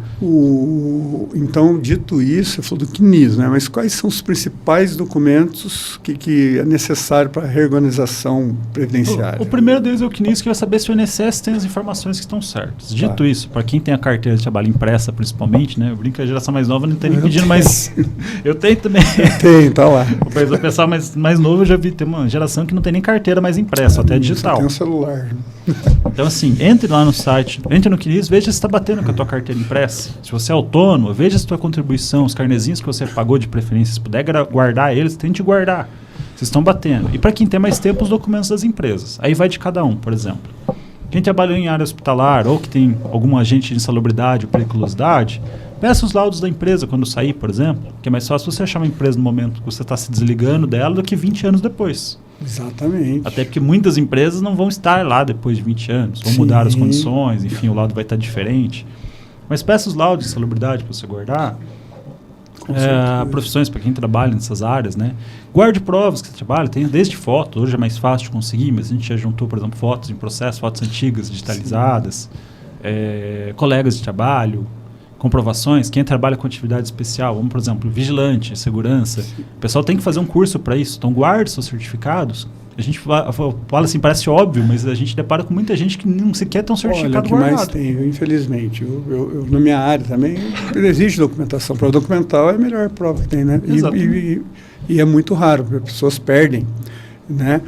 Então, dito isso, você falou do CNIS, né? Mas quais são os principais documentos que é necessário para a reorganização previdenciária? O primeiro deles é o CNIS, que vai saber se o INSS tem as informações que estão certas. Dito isso, para quem tem a carteira de trabalho impressa, principalmente, né? Eu brinco que a geração mais nova não tem nem pedindo, mas eu tenho também. Tem, tá lá. O pessoal mais novo, eu já vi, tem uma geração que não tem nem carteira mais impressa, até digital. Tem um celular. Então, assim, entre lá no site, entre no CNIS, veja se está batendo com a tua carteira impressa. Se você é autônomo, veja se a tua contribuição, os carnezinhos que você pagou de preferência, se puder guardar eles, tente guardar. Vocês estão batendo. E para quem tem mais tempo, os documentos das empresas. Aí vai de cada um, por exemplo. Quem trabalhou em área hospitalar ou que tem algum agente de insalubridade ou periculosidade, peça os laudos da empresa quando sair, por exemplo, que é mais fácil você achar uma empresa no momento que você está se desligando dela do que 20 anos depois. Exatamente. Até porque muitas empresas não vão estar lá depois de 20 anos, vão mudar as condições, enfim, o laudo vai estar diferente. Mas peça os laudos de insalubridade para você guardar. Profissões para quem trabalha nessas áreas, né? Guarde provas que você trabalha, tem desde fotos, hoje é mais fácil de conseguir, mas a gente já juntou, por exemplo, fotos em processo, fotos antigas, digitalizadas, colegas de trabalho, comprovações, quem trabalha com atividade especial, vamos, por exemplo, vigilante, segurança, o pessoal tem que fazer um curso para isso, então guarde seus certificados. A gente fala assim, parece óbvio, mas a gente depara com muita gente que não sequer tem um certificado guardado. Olha, o que mais tem, infelizmente. Eu, na minha área também, existe documentação. Prova documental é a melhor prova que tem, né? E é muito raro, porque as pessoas perdem, né?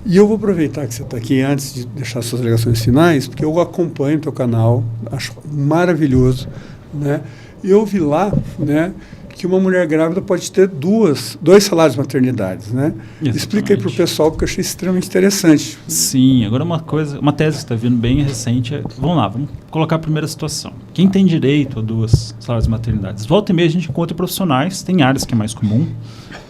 E eu vou aproveitar que você está aqui, antes de deixar suas alegações finais, porque eu acompanho o teu canal, acho maravilhoso, né? E eu vi lá, né, que uma mulher grávida pode ter dois salários de maternidade, né? Exatamente. Explica aí para o pessoal, porque eu achei extremamente interessante. Sim, agora uma tese que está vindo bem recente vamos lá, vamos colocar a primeira situação. Quem tem direito a 2 salários de maternidade? Volta e meia a gente encontra profissionais, tem áreas que é mais comum,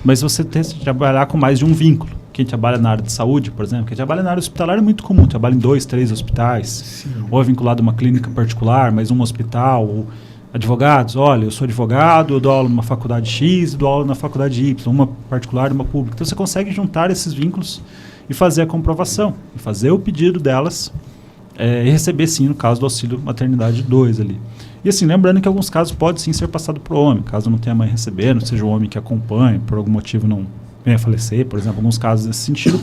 mas você tem que trabalhar com mais de um vínculo. Quem trabalha na área de saúde, por exemplo, quem trabalha na área hospitalar é muito comum, trabalha em 2, 3 hospitais, sim, ou é vinculado a uma clínica particular, mais um hospital, ou advogados, olha, eu sou advogado, eu dou aula numa faculdade X e dou aula na faculdade Y, uma particular e uma pública. Então você consegue juntar esses vínculos e fazer a comprovação, e fazer o pedido delas e receber sim, no caso do auxílio maternidade 2 ali. E assim, lembrando que em alguns casos pode sim ser passado para o homem, caso não tenha a mãe recebendo, seja o homem que acompanha, por algum motivo não venha a falecer, por exemplo, alguns casos nesse sentido.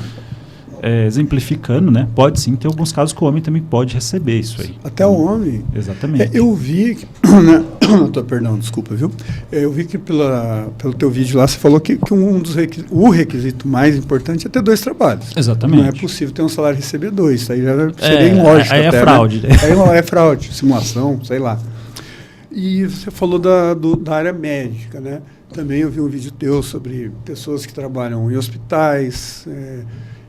Exemplificando, né? Pode sim ter alguns casos que o homem também pode receber isso aí. Até o homem? Exatamente. Eu vi, perdão, desculpa, viu? Eu vi que pelo teu vídeo lá, você falou que o requisito mais importante é ter 2 trabalhos. Exatamente. Não é possível ter um salário e receber 2, isso aí já seria ilógico. Aí até, é fraude. Né? Aí é fraude, simulação, sei lá. E você falou da área médica, né? Também eu vi um vídeo teu sobre pessoas que trabalham em hospitais,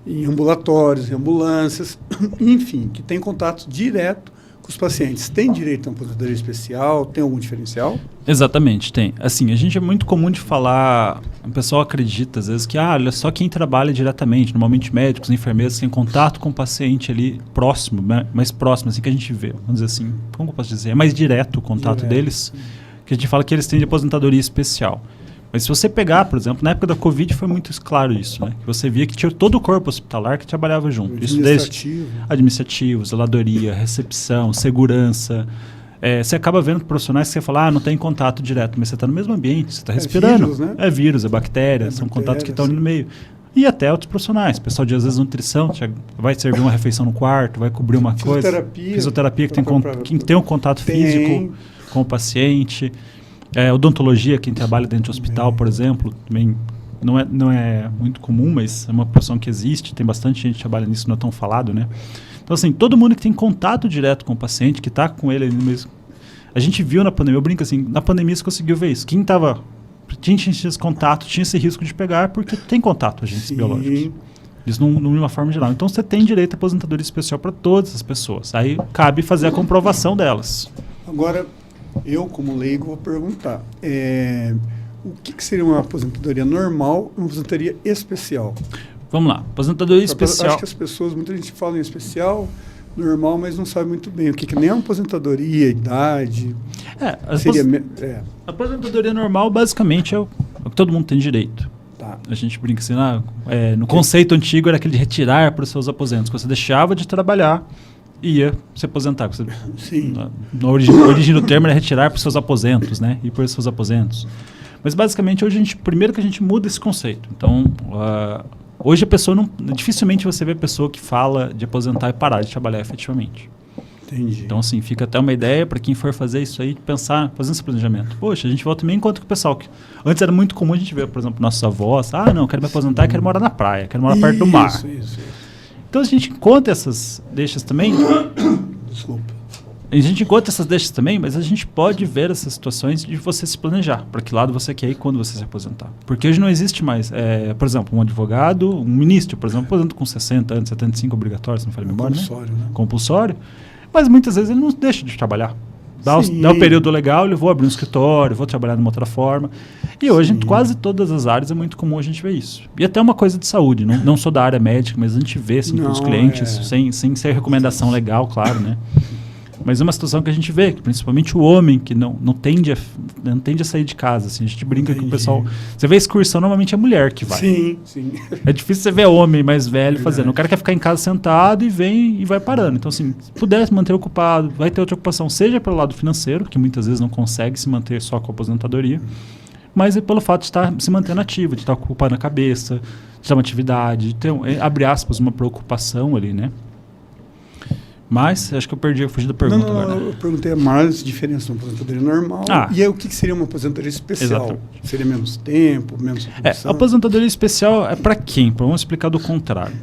em ambulatórios, em ambulâncias, enfim, que tem contato direto com os pacientes. Tem direito a uma aposentadoria especial? Tem algum diferencial? Exatamente, tem. Assim, a gente é muito comum de falar, o pessoal acredita às vezes que, olha, só quem trabalha diretamente, normalmente médicos, enfermeiros, tem contato com o paciente ali próximo, né, mais próximo, assim que a gente vê, vamos dizer assim, como eu posso dizer, é mais direto o contato deles, que a gente fala que eles têm de aposentadoria especial. Mas se você pegar, por exemplo, na época da Covid foi muito claro isso, né? Que você via que tinha todo o corpo hospitalar que trabalhava junto. Isso desde administrativo, zeladoria, recepção, segurança. Você acaba vendo profissionais que você fala, não tem contato direto, mas você está no mesmo ambiente, você está respirando. Vírus, né? É vírus, é bactéria, são contatos que estão ali no meio. E até outros profissionais. Pessoal de, às vezes, nutrição, vai servir uma refeição no quarto, vai cobrir uma coisa. Fisioterapia, que tem um contato físico com o paciente. Odontologia, quem trabalha dentro de hospital, por exemplo, também não é muito comum, mas é uma profissão que existe, tem bastante gente que trabalha nisso, não é tão falado, né? Então, assim, todo mundo que tem contato direto com o paciente, que está com ele mesmo. A gente viu na pandemia, eu brinco assim, na pandemia você conseguiu ver isso. Quem tinha esse contato, tinha esse risco de pegar, porque tem contato agentes biológicos. Isso de uma forma geral. Então, você tem direito à aposentadoria especial para todas as pessoas. Aí, cabe fazer a comprovação delas. Agora, eu, como leigo, vou perguntar. O que seria uma aposentadoria normal e uma aposentadoria especial? Vamos lá. Aposentadoria especial. Acho que as pessoas, muita gente fala em especial, normal, mas não sabe muito bem. O que nem é uma aposentadoria, idade. A aposentadoria normal, basicamente, é o que todo mundo tem direito. Tá. A gente brinca assim, no conceito antigo era aquele de retirar para os seus aposentos. Quando você deixava de trabalhar, ia se aposentar. Você, Sim. A origem do termo era retirar para os seus aposentos, né? Ir para os seus aposentos. Mas basicamente hoje primeiro que a gente muda esse conceito. Então, hoje a pessoa dificilmente você vê a pessoa que fala de aposentar e parar de trabalhar efetivamente. Entendi. Então, assim, fica até uma ideia para quem for fazer isso aí, de pensar, fazendo esse planejamento. Poxa, a gente volta meio enquanto que o pessoal que antes era muito comum a gente ver, por exemplo, nossos avós, não, quero me aposentar, quero morar na praia, quero morar perto do mar. Isso. Então a gente encontra essas deixas também. Desculpa. A gente encontra essas deixas também, mas a gente pode ver essas situações de você se planejar. Para que lado você quer ir quando você se aposentar. Porque hoje não existe mais, por exemplo, um advogado, um ministro, por exemplo, aposenta com 60 anos, 75 obrigatório, se não falha a memória, Compulsório, né? Compulsório. Mas muitas vezes ele não deixa de trabalhar. Dá o período legal, eu vou abrir um escritório, vou trabalhar de uma outra forma. E hoje, em quase todas as áreas, é muito comum a gente ver isso. E até uma coisa de saúde. Não sou da área médica, mas a gente vê assim, com os clientes, sem ser recomendação legal, claro, né? Mas é uma situação que a gente vê, que principalmente o homem que não tende a sair de casa. Assim, a gente brinca com o pessoal. Você vê a excursão, normalmente é mulher que vai. Sim. É difícil você ver homem mais velho fazendo. O cara quer ficar em casa sentado e vem e vai parando. Então, assim, se puder se manter ocupado, vai ter outra ocupação, seja pelo lado financeiro, que muitas vezes não consegue se manter só com a aposentadoria, mas é pelo fato de estar se mantendo ativo, de estar ocupando a cabeça, de ter uma atividade, de ter, abre aspas, uma preocupação ali, né? Mas, acho que eu fugi da pergunta agora. Eu perguntei a mais diferença de uma aposentadoria normal e aí o que seria uma aposentadoria especial? Exatamente. Seria menos tempo, menos ocupação? A aposentadoria especial é para quem? Vamos explicar do contrário.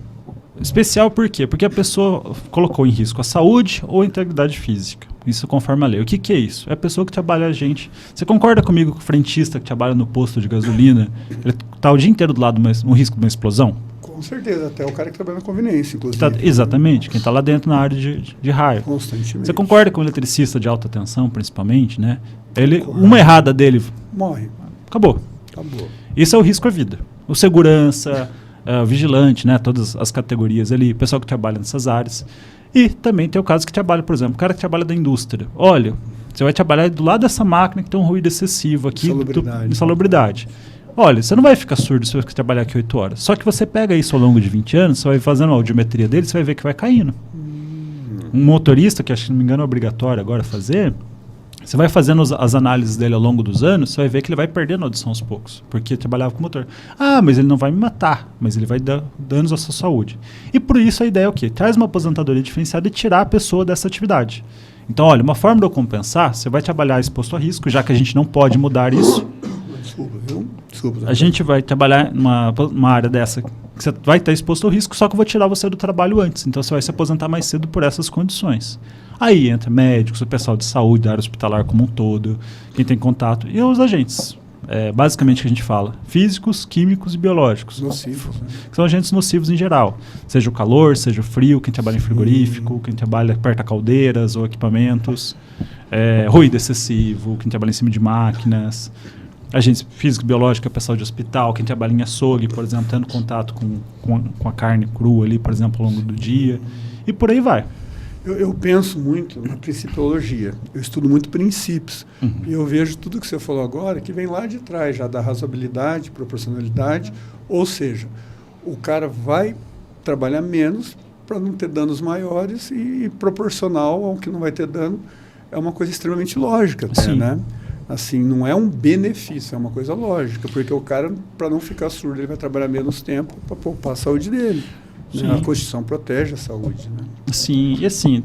Especial por quê? Porque a pessoa colocou em risco a saúde ou a integridade física. Isso conforme a lei. O que é isso? É a pessoa que trabalha a gente. Você concorda comigo que o frentista que trabalha no posto de gasolina, ele está o dia inteiro do lado no risco de uma explosão? Com certeza, até o cara que trabalha na conveniência, inclusive. Exatamente, quem está lá dentro na área de raio. Constantemente. Você concorda com o eletricista de alta tensão, principalmente, né? Uma errada dele... Morre. Acabou. Isso é o risco à vida. O segurança, o vigilante, né? Todas as categorias ali, o pessoal que trabalha nessas áreas. E também tem o caso que trabalha, por exemplo, o cara que trabalha da indústria. Olha, você vai trabalhar do lado dessa máquina que tem um ruído excessivo aqui. Insalubridade. Olha, você não vai ficar surdo se você trabalhar aqui 8 horas. Só que você pega isso ao longo de 20 anos, você vai fazendo a audiometria dele, você vai ver que vai caindo. Um motorista, que acho que, se não me engano é obrigatório agora fazer, você vai fazendo as análises dele ao longo dos anos, você vai ver que ele vai perdendo a audição aos poucos, porque trabalhava com motor. Mas ele não vai me matar, mas ele vai dar danos à sua saúde. E por isso a ideia é o quê? Traz uma aposentadoria diferenciada e tirar a pessoa dessa atividade. Então, olha, uma forma de eu compensar, você vai trabalhar exposto a risco, já que a gente não pode mudar isso. Desculpa. A gente vai trabalhar numa área dessa que você vai estar exposto ao risco, só que eu vou tirar você do trabalho antes. Então você vai se aposentar mais cedo por essas condições. Aí entra médicos, o pessoal de saúde, da área hospitalar como um todo, quem tem contato, e os agentes. Basicamente que a gente fala, físicos, químicos e biológicos. Nocivos, né? Que são agentes nocivos em geral. Seja o calor, seja o frio, quem trabalha em frigorífico, quem trabalha perto de caldeiras ou equipamentos, ruído excessivo, quem trabalha em cima de máquinas. Agentes físico, biológico, é pessoal de hospital, quem trabalha em açougue, por exemplo, tendo contato com a carne crua ali, por exemplo, ao longo do dia. E por aí vai. Eu penso muito na principiologia. Eu estudo muito princípios. E eu vejo tudo que você falou agora que vem lá de trás, já da razoabilidade, proporcionalidade. Ou seja, o cara vai trabalhar menos para não ter danos maiores e proporcional ao que não vai ter dano. É uma coisa extremamente lógica, até, né? Assim, não é um benefício, é uma coisa lógica, porque o cara, para não ficar surdo, ele vai trabalhar menos tempo para poupar a saúde dele. Né? A Constituição protege a saúde. Né? Sim, e assim,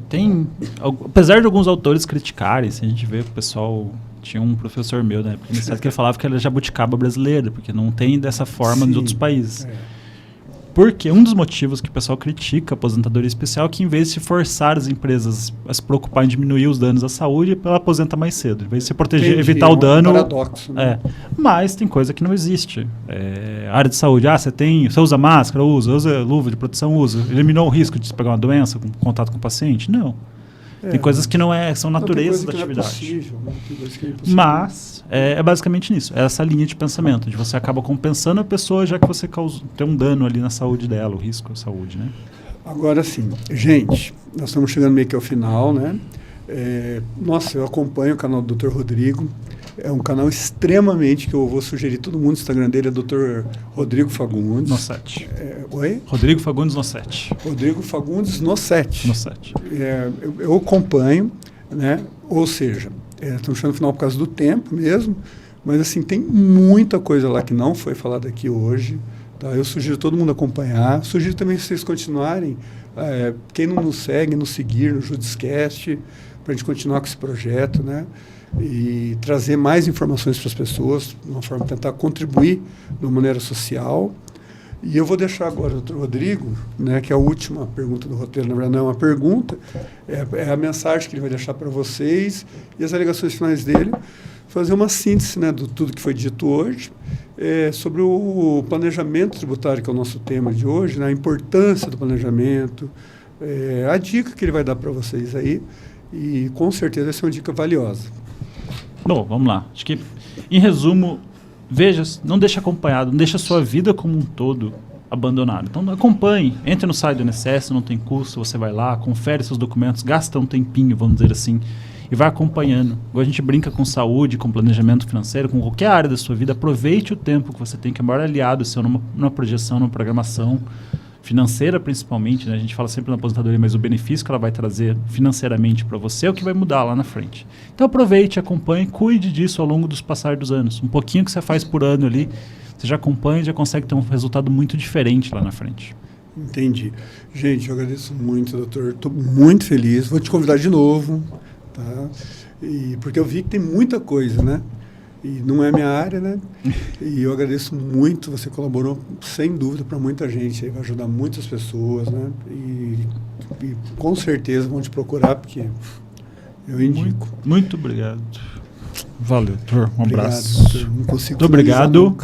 apesar de alguns autores criticarem, se a gente vê o pessoal... Tinha um professor meu, né, que ele falava que era jabuticaba brasileira, porque não tem dessa forma nos outros países. Porque um dos motivos que o pessoal critica a aposentadoria especial é que, em vez de forçar as empresas a se preocupar em diminuir os danos à saúde, ela aposenta mais cedo. Em vez de se proteger, evitar o dano... Paradoxo, né? Mas tem coisa que não existe. Área de saúde, você usa máscara? Usa luva de proteção? Usa. Eliminou o risco de pegar uma doença com contato com o paciente? Não. Tem coisas que são natureza da atividade. Possível, né? Tem coisa que é impossível. Mas é basicamente nisso. É essa linha de pensamento, de você acaba compensando a pessoa, já que você tem um dano ali na saúde dela, o risco à saúde, né? Agora sim, gente, nós estamos chegando meio que ao final, né? Nossa, eu acompanho o canal do Dr. Rodrigo. É um canal extremamente que eu vou sugerir todo mundo. O Instagram dele é Dr. Rodrigo Fagundes. Nosset. Oi? Rodrigo Fagundes Nosset. Rodrigo Fagundes Nosset. Nosset. Eu acompanho, né? Ou seja, estamos chegando no final por causa do tempo mesmo, mas assim, tem muita coisa lá que não foi falada aqui hoje. Tá? Eu sugiro todo mundo acompanhar. Sugiro também vocês continuarem, quem não nos segue, nos seguir no Judiscast, para a gente continuar com esse projeto, né? E trazer mais informações para as pessoas, de uma forma de tentar contribuir de uma maneira social. E eu vou deixar agora o doutor Rodrigo, né, que é a última pergunta do roteiro, na verdade não é uma pergunta, é a mensagem que ele vai deixar para vocês e as alegações finais dele, fazer uma síntese, né, de tudo que foi dito hoje, sobre o planejamento tributário, que é o nosso tema de hoje, né, a importância do planejamento, a dica que ele vai dar para vocês aí, e com certeza vai ser uma dica valiosa. Bom, vamos lá. Acho que, em resumo, veja, não deixe acompanhado, não deixe a sua vida como um todo abandonada. Então, acompanhe, entre no site do INSS, não tem custo, você vai lá, confere seus documentos, gasta um tempinho, vamos dizer assim, e vai acompanhando. Igual a gente brinca com saúde, com planejamento financeiro, com qualquer área da sua vida, aproveite o tempo que você tem, que é o maior aliado seu numa projeção, numa programação financeira, principalmente, né? A gente fala sempre na aposentadoria, mas o benefício que ela vai trazer financeiramente para você é o que vai mudar lá na frente. Então aproveite, acompanhe, cuide disso ao longo dos passar dos anos. Um pouquinho que você faz por ano ali, você já acompanha e já consegue ter um resultado muito diferente lá na frente. Entendi. Gente, eu agradeço muito, doutor. Estou muito feliz. Vou te convidar de novo, tá? Porque eu vi que tem muita coisa, né? E não é minha área, né? E eu agradeço muito, você colaborou sem dúvida para muita gente, aí vai ajudar muitas pessoas, né? E com certeza vão te procurar, porque eu indico. Muito obrigado. Valeu, doutor. Um Obrigado, abraço. doutor. Não consigo Muito obrigado.